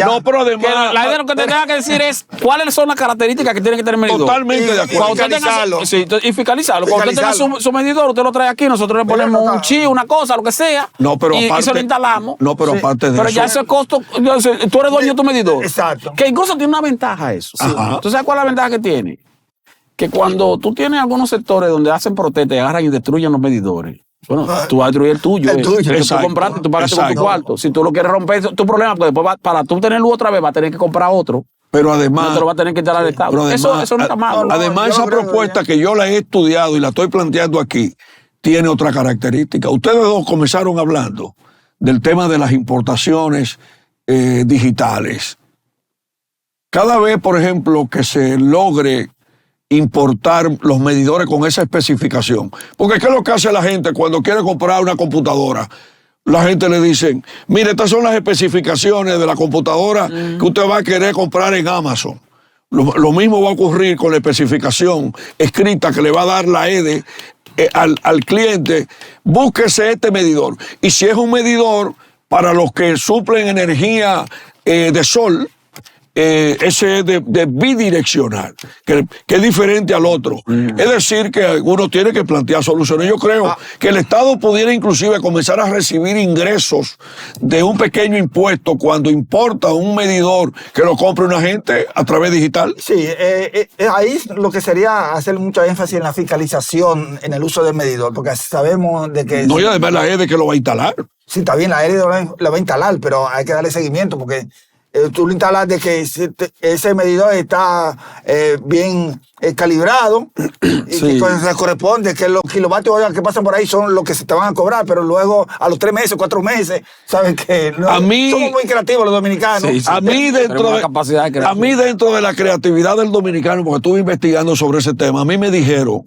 No, pero además. La AIDE lo que te tenga que decir es cuáles son las características que tiene que tener el medidor. Totalmente de acuerdo. Y fiscalizarlo. Cuando usted tenga su medidor, usted lo trae aquí, nosotros le ponemos un chip, una cosa, lo que sea. No, pero y se lo instalamos. No, pero aparte de eso. Pero ya ese costo, tú eres dueño de tu medidor. Exacto. Que incluso tiene una ventaja eso. Ajá. ¿Tú sabes cuál es la ventaja que tiene? Que cuando tú tienes algunos sectores donde hacen protestas y agarran y destruyen los medidores, bueno, tú vas a destruir el tuyo. El tuyo. Que tú compraste, tú pagaste con tu cuarto. Si tú lo quieres romper, tu problema, porque después para tú tener luz otra vez, vas a tener que comprar otro. Pero además. No te lo va a tener que instalar el Estado. Además, eso no está malo. Además, esa propuesta que yo la he estudiado y la estoy planteando aquí, tiene otra característica. Ustedes dos comenzaron hablando del tema de las importaciones digitales. Cada vez, por ejemplo, que se logre importar los medidores con esa especificación. Porque ¿qué es lo que hace la gente cuando quiere comprar una computadora? La gente le dice, mire, estas son las especificaciones de la computadora que usted va a querer comprar en Amazon. Lo mismo va a ocurrir con la especificación escrita que le va a dar la EDE al cliente. Búsquese este medidor. Y si es un medidor para los que suplen energía de sol, ese es de bidireccional, que es diferente al otro. Es decir, que uno tiene que plantear soluciones. Yo creo que el Estado pudiera inclusive comenzar a recibir ingresos de un pequeño impuesto cuando importa un medidor que lo compre una gente a través digital. Sí, ahí lo que sería hacer mucho énfasis en la fiscalización en el uso del medidor, porque sabemos de que... No, y además la EDE que lo va a instalar. Sí, está bien, la EDE la va a instalar, pero hay que darle seguimiento porque... tú lo instalas de que ese medidor está bien calibrado y Sí. que se corresponde, que los kilovatios hora que pasan por ahí son los que se te van a cobrar, pero luego a los 3 meses, 4 meses, saben que no, somos muy creativos los dominicanos. Sí, sí. A mí, dentro de la creatividad del dominicano, porque estuve investigando sobre ese tema, a mí me dijeron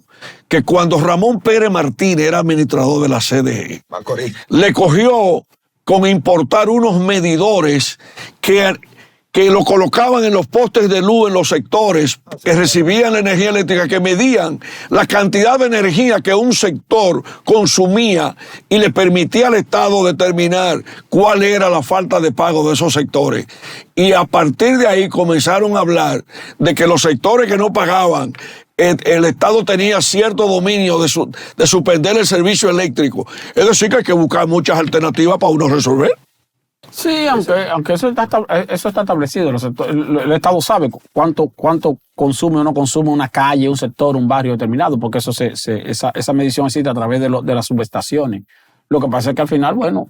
que cuando Ramón Pérez Martínez era administrador de la CDE, le cogió con importar unos medidores que lo colocaban en los postes de luz en los sectores que recibían la energía eléctrica, que medían la cantidad de energía que un sector consumía y le permitía al Estado determinar cuál era la falta de pago de esos sectores. Y a partir de ahí comenzaron a hablar de que los sectores que no pagaban, el Estado tenía cierto dominio de suspender el servicio eléctrico. Es decir, que hay que buscar muchas alternativas para uno resolver. Sí, aunque eso está establecido. El Estado sabe cuánto consume o no consume una calle, un sector, un barrio determinado, porque eso esa medición existe a través de las subestaciones. Lo que pasa es que al final, bueno,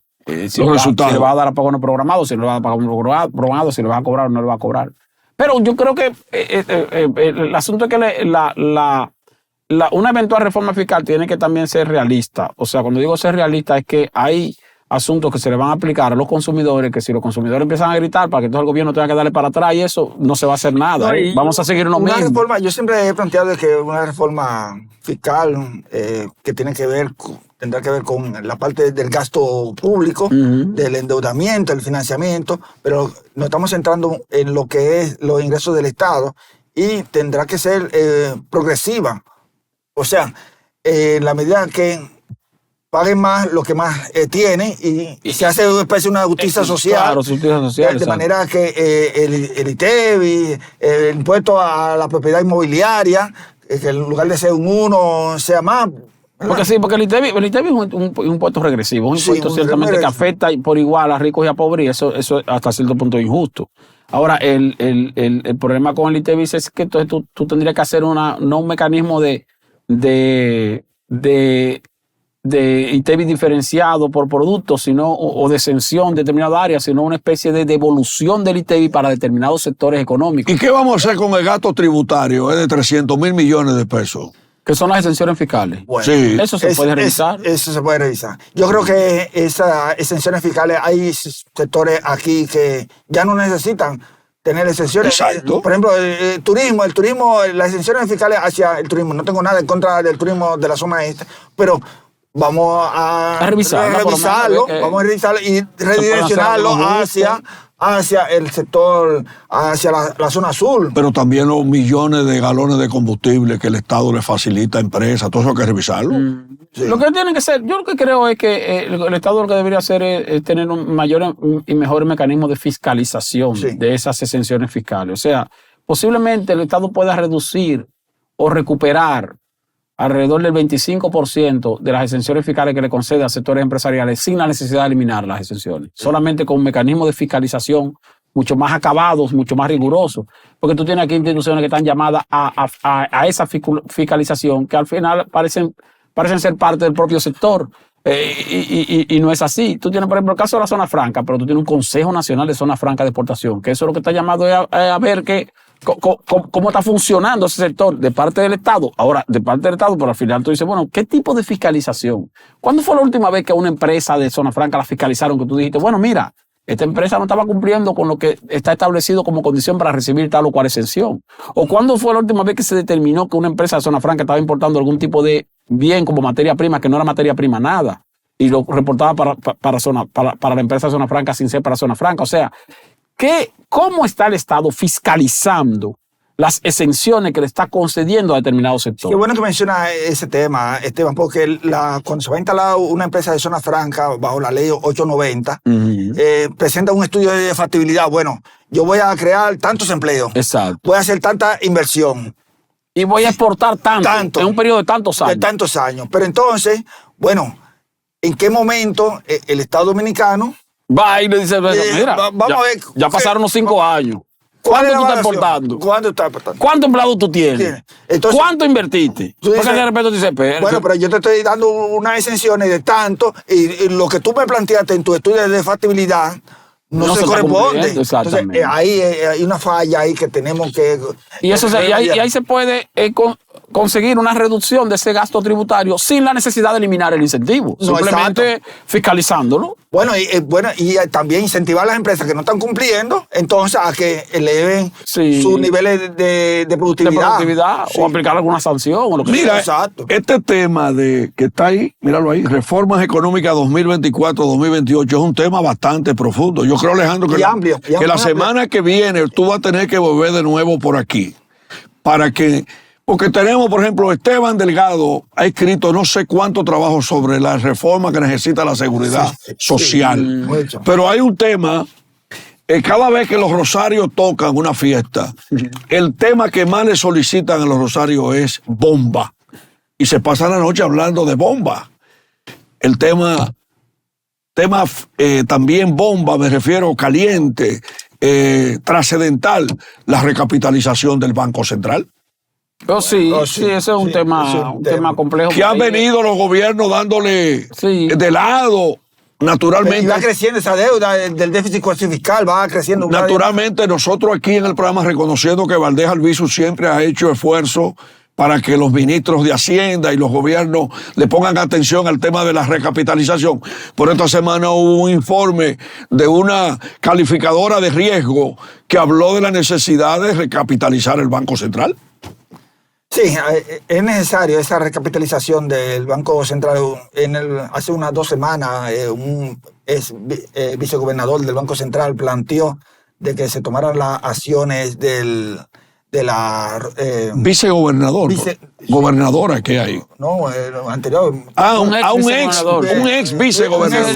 si le va a dar a pago no programado, si le va a dar a pago no programado, si le va a cobrar o no le va a cobrar. Pero yo creo que el asunto es que una eventual reforma fiscal tiene que también ser realista. O sea, cuando digo ser realista es que hay asuntos que se le van a aplicar a los consumidores, que si los consumidores empiezan a gritar para que todo el gobierno tenga que darle para atrás y eso, no se va a hacer nada. Vamos a seguir lo mismo. Reforma, yo siempre he planteado de que una reforma fiscal que tendrá que ver con la parte del gasto público, del endeudamiento, el financiamiento, pero nos estamos centrando en lo que es los ingresos del Estado y tendrá que ser progresiva. O sea, en la medida que paguen más lo que más tiene y se hace una especie de una justicia social. Claro, justicia social. De manera que el ITEVI, el impuesto a la propiedad inmobiliaria, que en lugar de ser un 1 sea más. Porque sí, porque el ITEVI es un impuesto regresivo, un impuesto ciertamente que afecta por igual a ricos y a pobres, y eso hasta cierto punto es injusto. Ahora, el problema con el ITEVI es que entonces tú tendrías que hacer no un mecanismo de ITEVI diferenciado por producto, o de exención de determinada área, sino una especie de devolución del ITEVI para determinados sectores económicos. ¿Y qué vamos a hacer con el gasto tributario de 300,000 millones de pesos? Que son las exenciones fiscales. Bueno, sí. Eso se puede revisar. Eso se puede revisar. Yo creo que esas exenciones fiscales, hay sectores aquí que ya no necesitan tener exenciones. Exacto. Por ejemplo, el turismo, las exenciones fiscales hacia el turismo. No tengo nada en contra del turismo de la zona este, pero vamos a revisarlo, vamos a revisarlo y redireccionarlo hacia el sector, hacia la zona azul. Pero también los millones de galones de combustible que el Estado le facilita a empresas, todo eso hay que revisarlo. Sí. Lo que tiene que ser, yo lo que creo es que el Estado lo que debería hacer es tener un mayor y mejor mecanismo de fiscalización de esas exenciones fiscales. O sea, posiblemente el Estado pueda reducir o recuperar alrededor del 25% de las exenciones fiscales que le concede a sectores empresariales sin la necesidad de eliminar las exenciones. Solamente con un mecanismo de fiscalización mucho más acabados, mucho más rigurosos. Porque tú tienes aquí instituciones que están llamadas a esa fiscalización que al final parecen ser parte del propio sector. Y no es así. Tú tienes, por ejemplo, el caso de la zona franca, pero tú tienes un Consejo Nacional de Zona Franca de Exportación, que eso es lo que está llamado a ver cómo está funcionando ese sector de parte del Estado. Ahora, de parte del Estado, pero al final tú dices, bueno, ¿qué tipo de fiscalización? ¿Cuándo fue la última vez que a una empresa de zona franca la fiscalizaron que tú dijiste, bueno, mira, esta empresa no estaba cumpliendo con lo que está establecido como condición para recibir tal o cual exención? ¿O cuándo fue la última vez que se determinó que una empresa de zona franca estaba importando algún tipo de bien como materia prima que no era materia prima nada y lo reportaba para la empresa de zona franca sin ser para zona franca? O sea, ¿cómo está el Estado fiscalizando las exenciones que le está concediendo a determinados sectores? Qué bueno que menciona ese tema, Esteban, porque cuando se va a instalar una empresa de zona franca bajo la ley 890, presenta un estudio de factibilidad. Bueno, yo voy a crear tantos empleos. Exacto. Voy a hacer tanta inversión. Y voy a exportar tanto en un periodo de tantos años. De tantos años. Pero entonces, bueno, ¿en qué momento el Estado Dominicano va y le dice, mira, vamos a ver, ya pasaron los 5 años. ¿Cuánto tú estás exportando? ¿Cuánto estás exportando? ¿Cuántos empleados tú tienes? Entonces, ¿cuánto invertiste? Porque de repente tú dices, bueno, pero yo te estoy dando unas exenciones de tanto y lo que tú me planteaste en tu estudio de factibilidad no se corresponde. Entonces, ahí hay una falla ahí que tenemos que... Y ahí se puede conseguir una reducción de ese gasto tributario sin la necesidad de eliminar el incentivo. No, simplemente fiscalizándolo. Bueno, y también incentivar a las empresas que no están cumpliendo, entonces a que eleven sus niveles de productividad. O aplicar alguna sanción o lo que sea. Mira, este tema que está ahí, míralo ahí, reformas económicas 2024-2028, es un tema bastante profundo. Yo creo, Alejandro, que la semana que viene tú vas a tener que volver de nuevo por aquí porque tenemos, por ejemplo, Esteban Delgado ha escrito no sé cuánto trabajo sobre la reforma que necesita la seguridad social. Pero hay un tema, cada vez que los rosarios tocan una fiesta, el tema que más le solicitan a los rosarios es bomba. Y se pasa la noche hablando de bomba. El tema también bomba, me refiero caliente, trascendental, la recapitalización del Banco Central. Sí, ese es un tema complejo. Que han venido los gobiernos dándole de lado, naturalmente. Y va creciendo esa deuda del déficit fiscal, va creciendo. Naturalmente, nosotros aquí en el programa, reconociendo que Valdés Albizu siempre ha hecho esfuerzo para que los ministros de Hacienda y los gobiernos le pongan atención al tema de la recapitalización. Por esta semana hubo un informe de una calificadora de riesgo que habló de la necesidad de recapitalizar el Banco Central. Sí, es necesario esa recapitalización del Banco Central. Hace unas 2 semanas, un vicegobernador del Banco Central planteó de que se tomaran las acciones de la... vicegobernador, gobernadora, ¿qué hay? No, anterior. Un ex vicegobernador.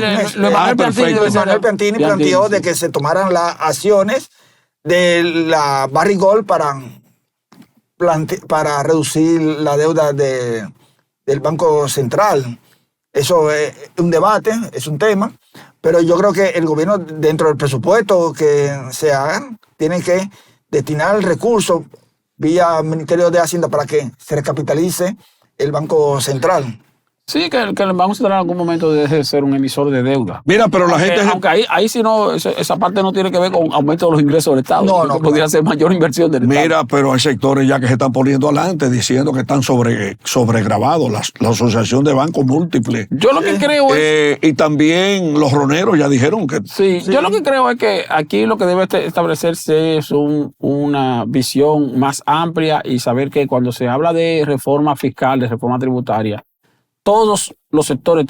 Manuel Piantini planteó de que se tomaran las acciones de la Barrigol para reducir la deuda del Banco Central. Eso es un debate, es un tema, pero yo creo que el gobierno, dentro del presupuesto que se haga, tiene que destinar el recurso vía Ministerio de Hacienda para que se recapitalice el Banco Central. Sí, que el Banco Central en algún momento deje de ser un emisor de deuda. Mira, pero la gente... Aunque ahí sí no, esa parte no tiene que ver con aumento de los ingresos del Estado. No, podría ser mayor inversión del Estado. Mira, pero hay sectores ya que se están poniendo adelante diciendo que están sobregravados. La Asociación de Bancos Múltiples. Yo lo que creo es... y también los roneros ya dijeron que... Sí, yo lo que creo es que aquí lo que debe establecerse es una visión más amplia y saber que cuando se habla de reforma fiscal, de reforma tributaria, todos los sectores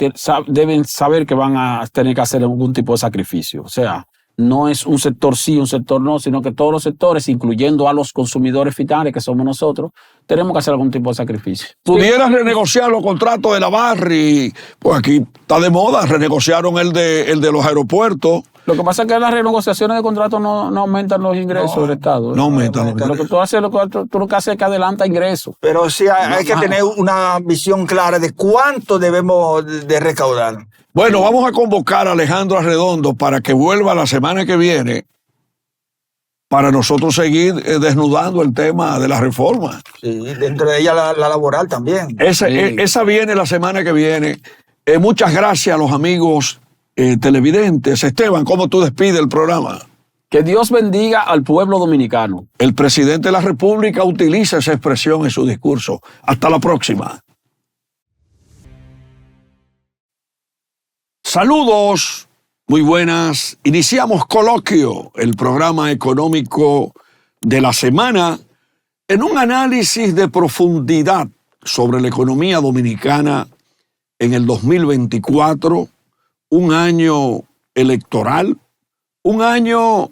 deben saber que van a tener que hacer algún tipo de sacrificio. O sea, no es un sector sí, un sector no, sino que todos los sectores, incluyendo a los consumidores finales, que somos nosotros, tenemos que hacer algún tipo de sacrificio. ¿Pudieras renegociar los contratos de la Barry? Pues aquí está de moda, renegociaron el de los aeropuertos. Lo que pasa es que las renegociaciones de contratos no aumentan los ingresos del Estado. No aumentan. Lo que tú haces, tú lo que haces es que adelanta ingresos. Pero sí hay que tener una visión clara de cuánto debemos de recaudar. Bueno, vamos a convocar a Alejandro Arredondo para que vuelva la semana que viene para nosotros seguir desnudando el tema de la reforma. Sí, dentro de ella la laboral también. Esa viene la semana que viene. Muchas gracias a los amigos televidentes. Esteban, ¿cómo tú despides el programa? Que Dios bendiga al pueblo dominicano. El presidente de la República utiliza esa expresión en su discurso. Hasta la próxima. Saludos, muy buenas. Iniciamos Coloquio, el programa económico de la semana, en un análisis de profundidad sobre la economía dominicana en el 2024, un año electoral, un año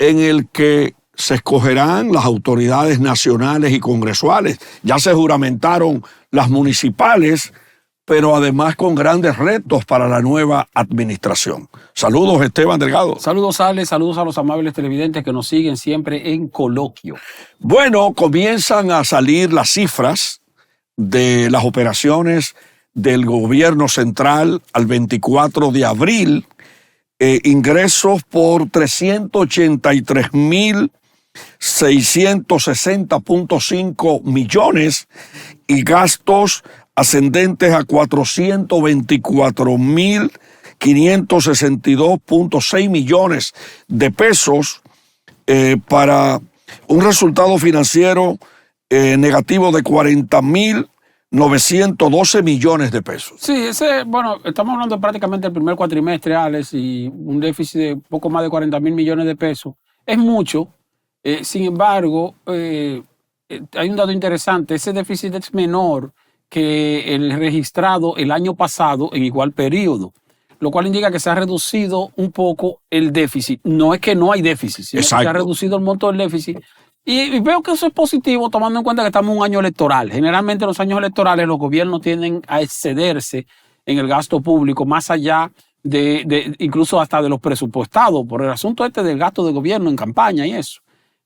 en el que se escogerán las autoridades nacionales y congresuales. Ya se juramentaron las municipales, pero además con grandes retos para la nueva administración. Saludos, Esteban Delgado. Saludos, Ale, saludos a los amables televidentes que nos siguen siempre en Coloquio. Bueno, comienzan a salir las cifras de las operaciones del gobierno central al 24 de abril, ingresos por 383.660.5 millones y gastos ascendentes a 424.562.6 millones de pesos para un resultado financiero negativo de 40.912 millones de pesos. Sí, estamos hablando de prácticamente el primer cuatrimestre, Alex, y un déficit de poco más de 40.000 millones de pesos. Es mucho, sin embargo, hay un dato interesante, ese déficit es menor que el registrado el año pasado en igual periodo, lo cual indica que se ha reducido un poco el déficit. No es que no hay déficit, sino que se ha reducido el monto del déficit. Y veo que eso es positivo tomando en cuenta que estamos en un año electoral. Generalmente en los años electorales los gobiernos tienden a excederse en el gasto público más allá de incluso hasta de los presupuestados por el asunto del gasto de gobierno en campaña y eso.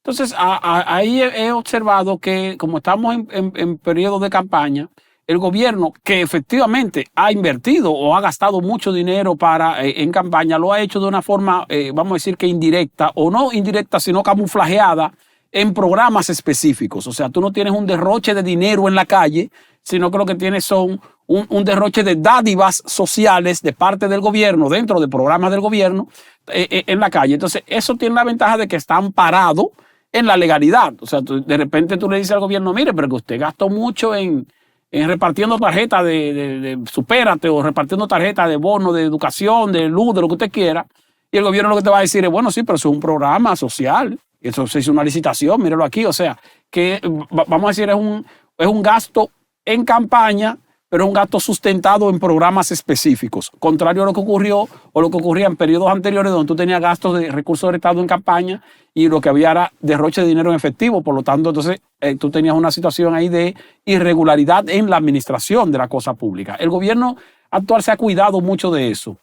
Entonces ahí he observado que como estamos en periodo de campaña, el gobierno que efectivamente ha invertido o ha gastado mucho dinero en campaña, lo ha hecho de una forma, vamos a decir que indirecta, o no indirecta, sino camuflajeada en programas específicos. O sea, tú no tienes un derroche de dinero en la calle, sino que lo que tienes son un derroche de dádivas sociales de parte del gobierno, dentro de programas del gobierno, en la calle. Entonces, eso tiene la ventaja de que está amparado en la legalidad. O sea, de repente tú le dices al gobierno, mire, pero que usted gastó mucho en repartiendo tarjetas de Supérate o repartiendo tarjetas de bono, de educación, de luz, de lo que usted quiera. Y el gobierno lo que te va a decir es, bueno, sí, pero eso es un programa social. Eso se hizo una licitación, míralo aquí. O sea, que vamos a decir, es un gasto en campaña, pero es un gasto sustentado en programas específicos. Contrario a lo que ocurrió o lo que ocurría en periodos anteriores donde tú tenías gastos de recursos del Estado en campaña y lo que había era derroche de dinero en efectivo. Por lo tanto, entonces tú tenías una situación ahí de irregularidad en la administración de la cosa pública. El gobierno actual se ha cuidado mucho de eso.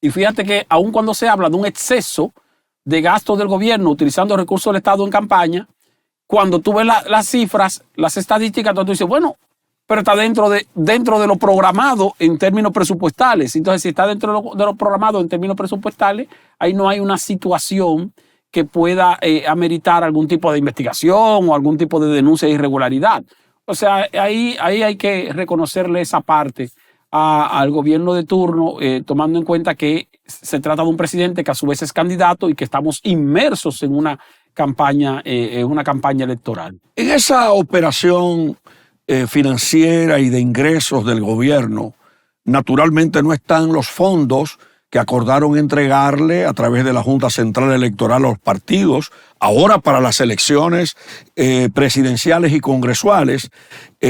Y fíjate que aun cuando se habla de un exceso de gastos del gobierno utilizando recursos del Estado en campaña, cuando tú ves las cifras, las estadísticas, entonces tú dices, bueno, pero está dentro de lo programado en términos presupuestales. Entonces, si está dentro de lo programado en términos presupuestales, ahí no hay una situación que pueda ameritar algún tipo de investigación o algún tipo de denuncia de irregularidad. O sea, ahí hay que reconocerle esa parte al gobierno de turno, tomando en cuenta que se trata de un presidente que a su vez es candidato y que estamos inmersos en una campaña electoral. En esa operación financiera y de ingresos del gobierno, naturalmente no están los fondos que acordaron entregarle a través de la Junta Central Electoral a los partidos, ahora para las elecciones presidenciales y congresuales.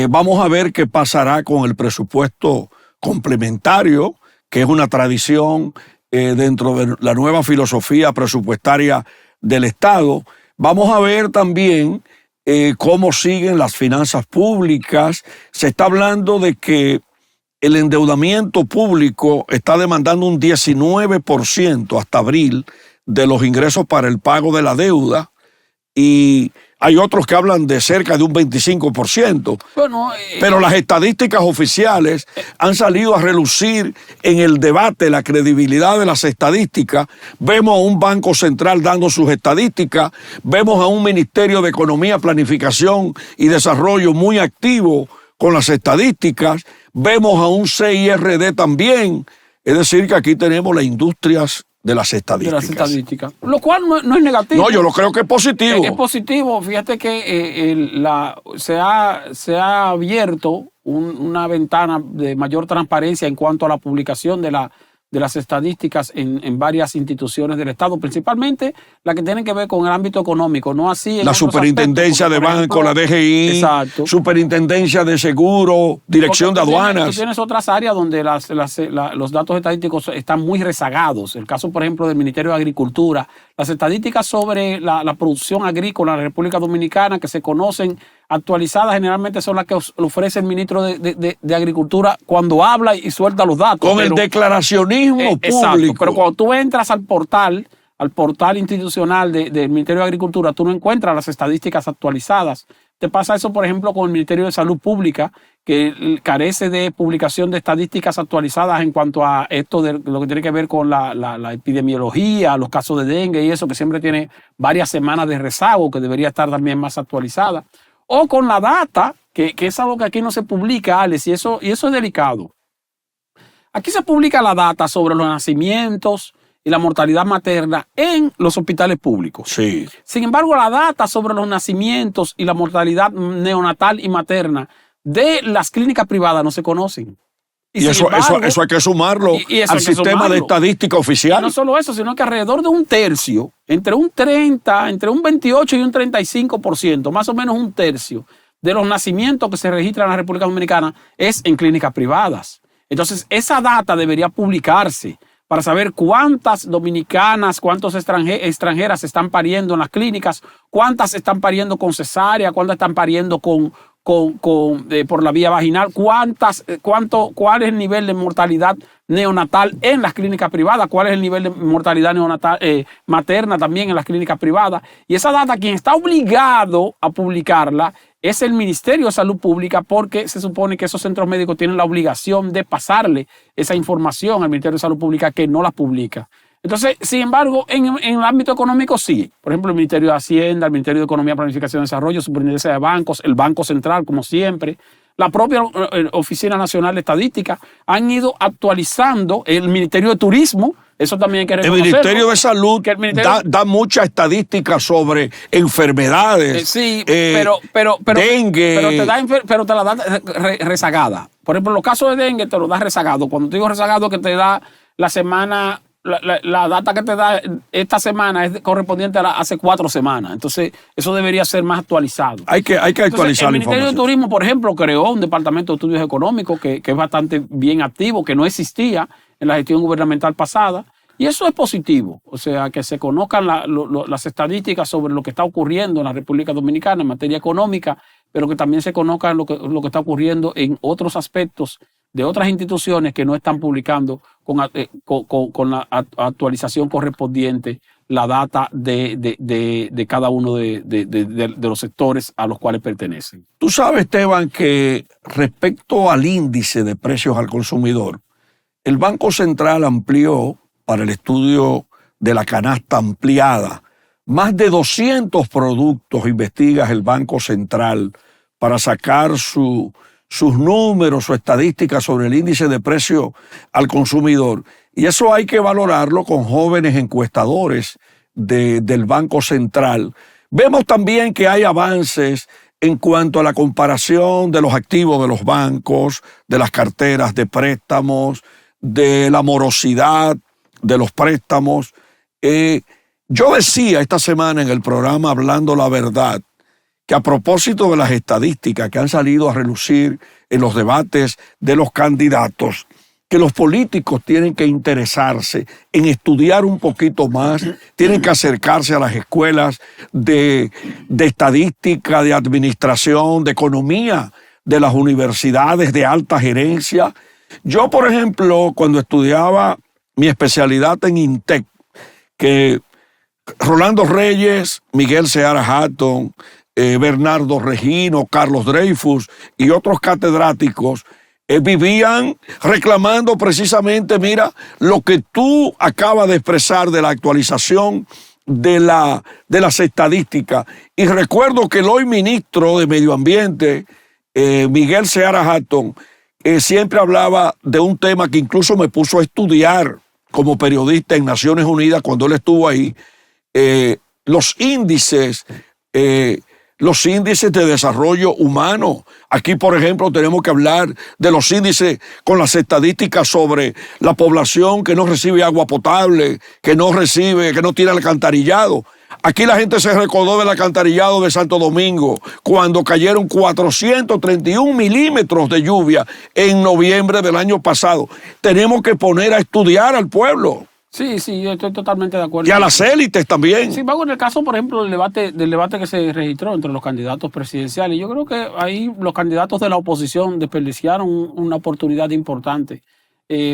Vamos a ver qué pasará con el presupuesto complementario, que es una tradición dentro de la nueva filosofía presupuestaria del Estado. Vamos a ver también cómo siguen las finanzas públicas. Se está hablando de que el endeudamiento público está demandando un 19% hasta abril de los ingresos para el pago de la deuda, y hay otros que hablan de cerca de un 25%. Bueno, pero las estadísticas oficiales han salido a relucir en el debate, la credibilidad de las estadísticas. Vemos a un Banco Central dando sus estadísticas, vemos a un Ministerio de Economía, Planificación y Desarrollo muy activo con las estadísticas, vemos a un CIRD también. Es decir, que aquí tenemos las industrias de las estadísticas. Lo cual no es negativo. No, yo lo creo que es positivo. Es positivo. Fíjate que se ha abierto una ventana de mayor transparencia en cuanto a la publicación de las estadísticas en varias instituciones del Estado, principalmente las que tienen que ver con el ámbito económico, no así en la Superintendencia de Banco, la DGI, exacto, Superintendencia de Seguro, Dirección de Aduanas. Tú tienes otras áreas donde los datos estadísticos están muy rezagados. El caso, por ejemplo, del Ministerio de Agricultura. Las estadísticas sobre la producción agrícola en la República Dominicana que se conocen actualizadas generalmente son las que ofrece el ministro de Agricultura cuando habla y suelta los datos. Con el declaracionismo público. Exacto, pero cuando tú entras al portal institucional del Ministerio de Agricultura, tú no encuentras las estadísticas actualizadas. Te pasa eso, por ejemplo, con el Ministerio de Salud Pública, que carece de publicación de estadísticas actualizadas en cuanto a esto de lo que tiene que ver con la epidemiología, los casos de dengue y eso, que siempre tiene varias semanas de rezago, que debería estar también más actualizada. O con la data, que es algo que aquí no se publica, Alex, y eso es delicado. Aquí se publica la data sobre los nacimientos y la mortalidad materna en los hospitales públicos. Sí. Sin embargo, la data sobre los nacimientos y la mortalidad neonatal y materna de las clínicas privadas no se conocen. Y eso hay que sumarlo al sistema de estadística oficial. Y no solo eso, sino que alrededor de un tercio, entre un 28 y un 35%, más o menos un tercio de los nacimientos que se registran en la República Dominicana es en clínicas privadas. Entonces, esa data debería publicarse para saber cuántas dominicanas, cuántas extranjeras están pariendo en las clínicas, cuántas están pariendo con cesárea, cuántas están pariendo por la vía vaginal, cuál es el nivel de mortalidad neonatal en las clínicas privadas, cuál es el nivel de mortalidad neonatal materna también en las clínicas privadas. Y esa data, quien está obligado a publicarla es el Ministerio de Salud Pública, porque se supone que esos centros médicos tienen la obligación de pasarle esa información al Ministerio de Salud Pública, que no la publica. Entonces, sin embargo, en el ámbito económico sí. Por ejemplo, el Ministerio de Hacienda, el Ministerio de Economía, Planificación y Desarrollo, Superintendencia de Bancos, el Banco Central, como siempre, la propia Oficina Nacional de Estadística han ido actualizando, el Ministerio de Turismo. Eso también hay que reconocerlo. El Ministerio de Salud da mucha estadística sobre enfermedades. Sí, pero dengue. Pero te la da rezagada. Por ejemplo, en los casos de dengue te lo da rezagado. Cuando te digo rezagado, que te da la semana, la data que te da esta semana es correspondiente a hace 4 semanas. Entonces, eso debería ser más actualizado. Hay que actualizar la información. El Ministerio de Turismo, por ejemplo, creó un departamento de estudios económicos que es bastante bien activo, que no existía en la gestión gubernamental pasada, y eso es positivo. O sea, que se conozcan las estadísticas sobre lo que está ocurriendo en la República Dominicana en materia económica, pero que también se conozcan lo que está ocurriendo en otros aspectos de otras instituciones que no están publicando con la actualización correspondiente la data de cada uno de los sectores a los cuales pertenecen. Tú sabes, Esteban, que respecto al índice de precios al consumidor, el Banco Central amplió para el estudio de la canasta ampliada más de 200 productos, investiga el Banco Central para sacar sus números, su estadística sobre el índice de precio al consumidor. Y eso hay que valorarlo con jóvenes encuestadores del Banco Central. Vemos también que hay avances en cuanto a la comparación de los activos de los bancos, de las carteras de préstamos, de la morosidad de los préstamos. Yo decía esta semana en el programa Hablando la Verdad que a propósito de las estadísticas que han salido a relucir en los debates de los candidatos, que los políticos tienen que interesarse en estudiar un poquito más, tienen que acercarse a las escuelas de estadística, de administración, de economía, de las universidades de alta gerencia. Yo, por ejemplo, cuando estudiaba mi especialidad en INTEC, que Rolando Reyes, Miguel Seara Hatton, Bernardo Regino, Carlos Dreyfus y otros catedráticos vivían reclamando precisamente, mira, lo que tú acabas de expresar de la actualización de las estadísticas. Y recuerdo que el hoy ministro de Medio Ambiente, Miguel Seara Hatton, siempre hablaba de un tema que incluso me puso a estudiar como periodista en Naciones Unidas cuando él estuvo ahí, los índices de desarrollo humano. Aquí, por ejemplo, tenemos que hablar de los índices con las estadísticas sobre la población que no recibe agua potable, que no tiene alcantarillado. Aquí la gente se recordó del alcantarillado de Santo Domingo cuando cayeron 431 milímetros de lluvia en noviembre del año pasado. Tenemos que poner a estudiar al pueblo. Sí, yo estoy totalmente de acuerdo. Y a las élites también. Sí, vamos en el caso, por ejemplo, del debate que se registró entre los candidatos presidenciales. Yo creo que ahí los candidatos de la oposición desperdiciaron una oportunidad importante.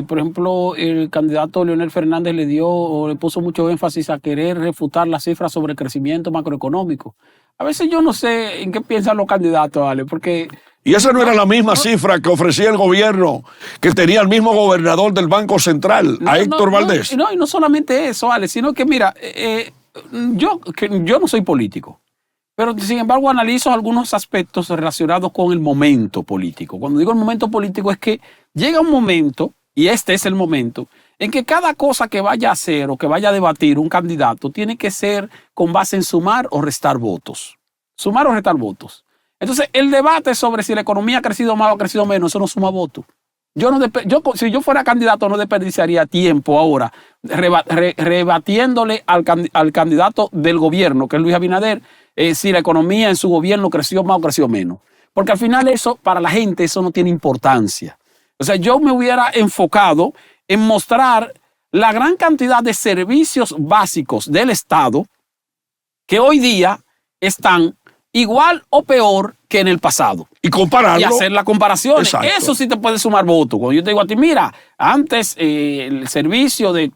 Por ejemplo, el candidato Leonel Fernández le puso mucho énfasis a querer refutar las cifras sobre el crecimiento macroeconómico. A veces yo no sé en qué piensan los candidatos, Ale, porque... Y esa no era la misma cifra que ofrecía el gobierno, que tenía el mismo gobernador del Banco Central, a Héctor Valdés. Y no solamente eso, Ale, sino que mira, yo no soy político, pero sin embargo analizo algunos aspectos relacionados con el momento político. Cuando digo el momento político es que llega un momento, y este es el momento, en que cada cosa que vaya a hacer o que vaya a debatir un candidato tiene que ser con base en sumar o restar votos. Sumar o restar votos. Entonces, el debate sobre si la economía ha crecido más o ha crecido menos, eso no suma votos. Si yo fuera candidato, no desperdiciaría tiempo ahora rebatiéndole al candidato del gobierno, que es Luis Abinader, si la economía en su gobierno creció más o creció menos. Porque al final eso, para la gente, eso no tiene importancia. O sea, yo me hubiera enfocado en mostrar la gran cantidad de servicios básicos del Estado que hoy día están igual o peor que en el pasado. Y compararlo. Y hacer la comparación. Exacto. Eso sí te puede sumar votos. Cuando yo te digo a ti, mira, antes el servicio de,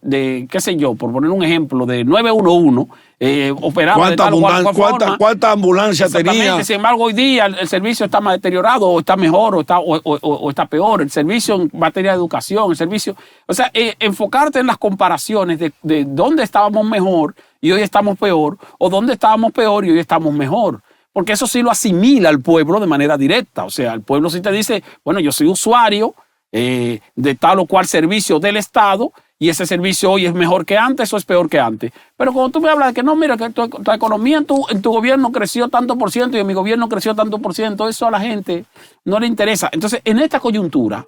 qué sé yo, por poner un ejemplo, de 911, operaba de tal o cual forma. ¿Cuánta ambulancia tenía? Sin embargo, hoy día el servicio está más deteriorado, o está mejor, o está peor. El servicio en materia de educación, el servicio... O sea, enfocarte en las comparaciones de dónde estábamos mejor y hoy estamos peor, o dónde estábamos peor y hoy estamos mejor. Porque eso sí lo asimila al pueblo de manera directa. O sea, el pueblo sí te dice, bueno, yo soy usuario de tal o cual servicio del Estado y ese servicio hoy es mejor que antes o es peor que antes. Pero cuando tú me hablas de que no, mira, que tu economía en tu gobierno creció tanto por ciento y en mi gobierno creció tanto por ciento, eso a la gente no le interesa. Entonces, en esta coyuntura,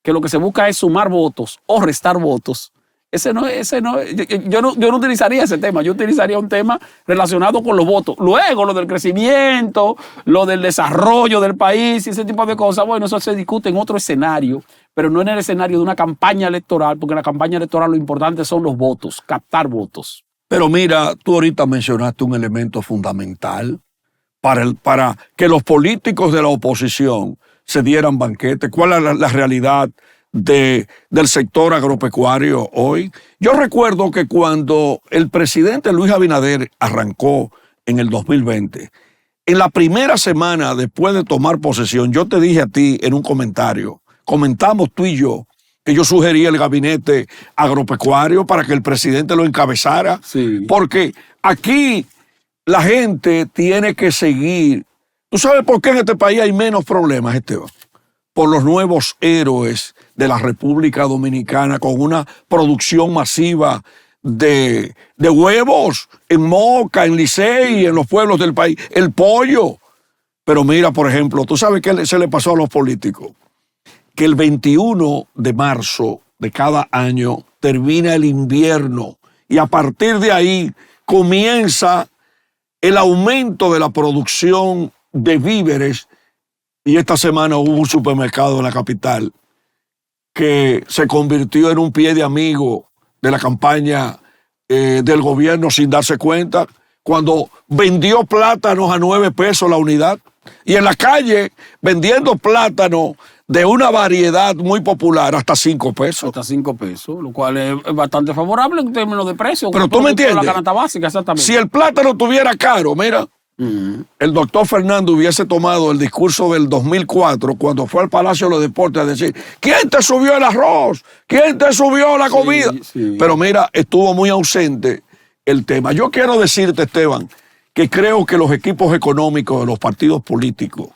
que lo que se busca es sumar votos o restar votos, yo no utilizaría ese tema. Yo utilizaría un tema relacionado con los votos. Luego, lo del crecimiento, lo del desarrollo del país y ese tipo de cosas, bueno, eso se discute en otro escenario, pero no en el escenario de una campaña electoral, porque en la campaña electoral lo importante son los votos, captar votos. Pero mira, tú ahorita mencionaste un elemento fundamental para que los políticos de la oposición se dieran banquete. ¿Cuál es la realidad del sector agropecuario hoy? Yo recuerdo que cuando el presidente Luis Abinader arrancó en el 2020, en la primera semana después de tomar posesión, yo te dije a ti en un comentario, comentamos tú y yo, que yo sugería el gabinete agropecuario para que el presidente lo encabezara, sí. Porque aquí la gente tiene que seguir. ¿Tú sabes por qué en este país hay menos problemas, Esteban? Por los nuevos héroes de la República Dominicana con una producción masiva de huevos en Moca, en Licey, en los pueblos del país, el pollo. Pero mira, por ejemplo, ¿tú sabes qué se le pasó a los políticos? Que el 21 de marzo de cada año termina el invierno y a partir de ahí comienza el aumento de la producción de víveres. Y esta semana hubo un supermercado en la capital que se convirtió en un pie de amigo de la campaña del gobierno sin darse cuenta, cuando vendió plátanos a 9 pesos la unidad y en la calle vendiendo plátanos de una variedad muy popular hasta 5 pesos. Hasta 5 pesos, lo cual es bastante favorable en términos de precio. Pero tú me entiendes, la canasta básica, exactamente. Si el plátano estuviera caro, mira, el doctor Fernando hubiese tomado el discurso del 2004 cuando fue al Palacio de los Deportes a decir, ¿quién te subió el arroz? ¿Quién te subió la comida? Sí. Pero mira, estuvo muy ausente el tema. Yo quiero decirte, Esteban, que creo que los equipos económicos de los partidos políticos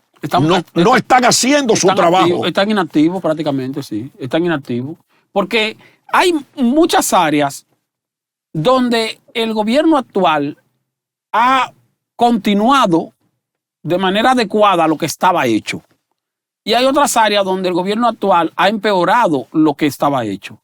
no están haciendo su trabajo. Están inactivos prácticamente, sí. Están inactivos. Porque hay muchas áreas donde el gobierno actual ha continuado de manera adecuada lo que estaba hecho. Y hay otras áreas donde el gobierno actual ha empeorado lo que estaba hecho.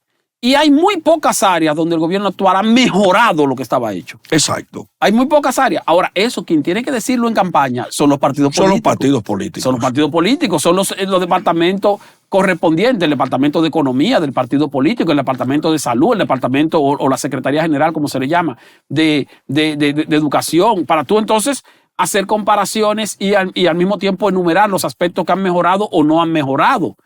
Y hay muy pocas áreas donde el gobierno actual ha mejorado lo que estaba hecho. Exacto. Hay muy pocas áreas. Ahora, eso, quien tiene que decirlo en campaña son los partidos políticos. Son los partidos políticos. Son los partidos políticos, son los departamentos correspondientes, el departamento de economía del partido político, el departamento de salud, el departamento o la secretaría general, como se le llama, de educación, para tú entonces hacer comparaciones y al mismo tiempo enumerar los aspectos que han mejorado o no han mejorado.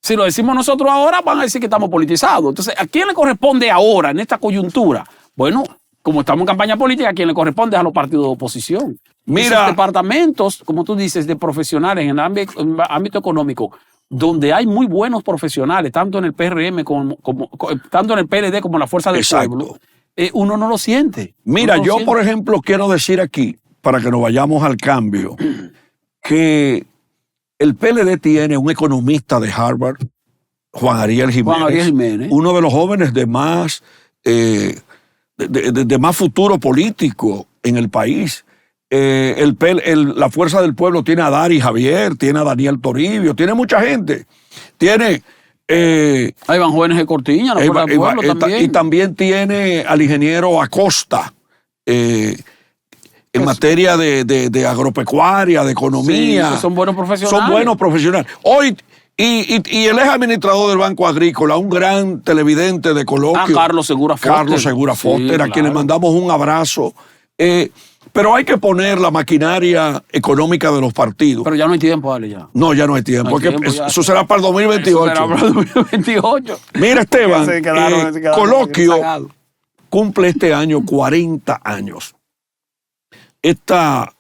Si lo decimos nosotros ahora, van a decir que estamos politizados. Entonces, ¿a quién le corresponde ahora, en esta coyuntura? Bueno, como estamos en campaña política, a quien le corresponde es a los partidos de oposición. Mira, esos departamentos, como tú dices, de profesionales en el ámbito económico, donde hay muy buenos profesionales, tanto en el PRM tanto en el PLD como en la Fuerza del Pueblo, uno no lo siente. Mira, yo, por ejemplo, quiero decir aquí, para que nos vayamos al cambio, que el PLD tiene un economista de Harvard, Juan Ariel Jiménez, uno de los jóvenes de más futuro político en el país. La Fuerza del Pueblo tiene a Dari Javier, tiene a Daniel Toribio, tiene mucha gente. Tiene ahí van jóvenes de Cortiña, la Fuerza del Pueblo también. Y también tiene al ingeniero Acosta, en materia de agropecuaria, de economía. Sí, son buenos profesionales. Son buenos profesionales. Hoy, y el ex administrador del Banco Agrícola, un gran televidente de coloquio. Carlos Segura Foster. Carlos Segura Foster, a quien le mandamos un abrazo. Pero hay que poner la maquinaria económica de los partidos. Pero ya no hay tiempo, dale ya. No, ya no hay tiempo. Eso será para el 2028. Eso será para el 2028. Mira, Esteban, Coloquio cumple este año 40 años. Esta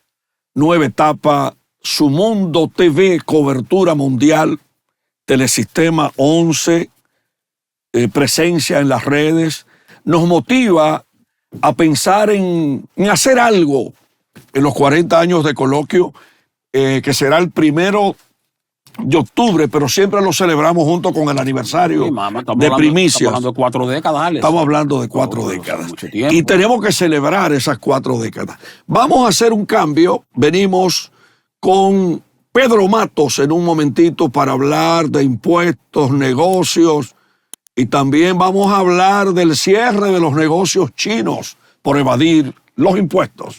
nueva etapa, Su Mundo TV, cobertura mundial, Telesistema 11, presencia en las redes, nos motiva a pensar en hacer algo en los 40 años de Coloquio, que será el 1 de octubre, pero siempre lo celebramos junto con el aniversario de Primicias. Estamos hablando de 4 décadas, Alex. Estamos hablando de 4 décadas. Y tenemos que celebrar esas 4 décadas. Vamos a hacer un cambio. Venimos con Pedro Matos en un momentito para hablar de impuestos, negocios, y también vamos a hablar del cierre de los negocios chinos por evadir los impuestos.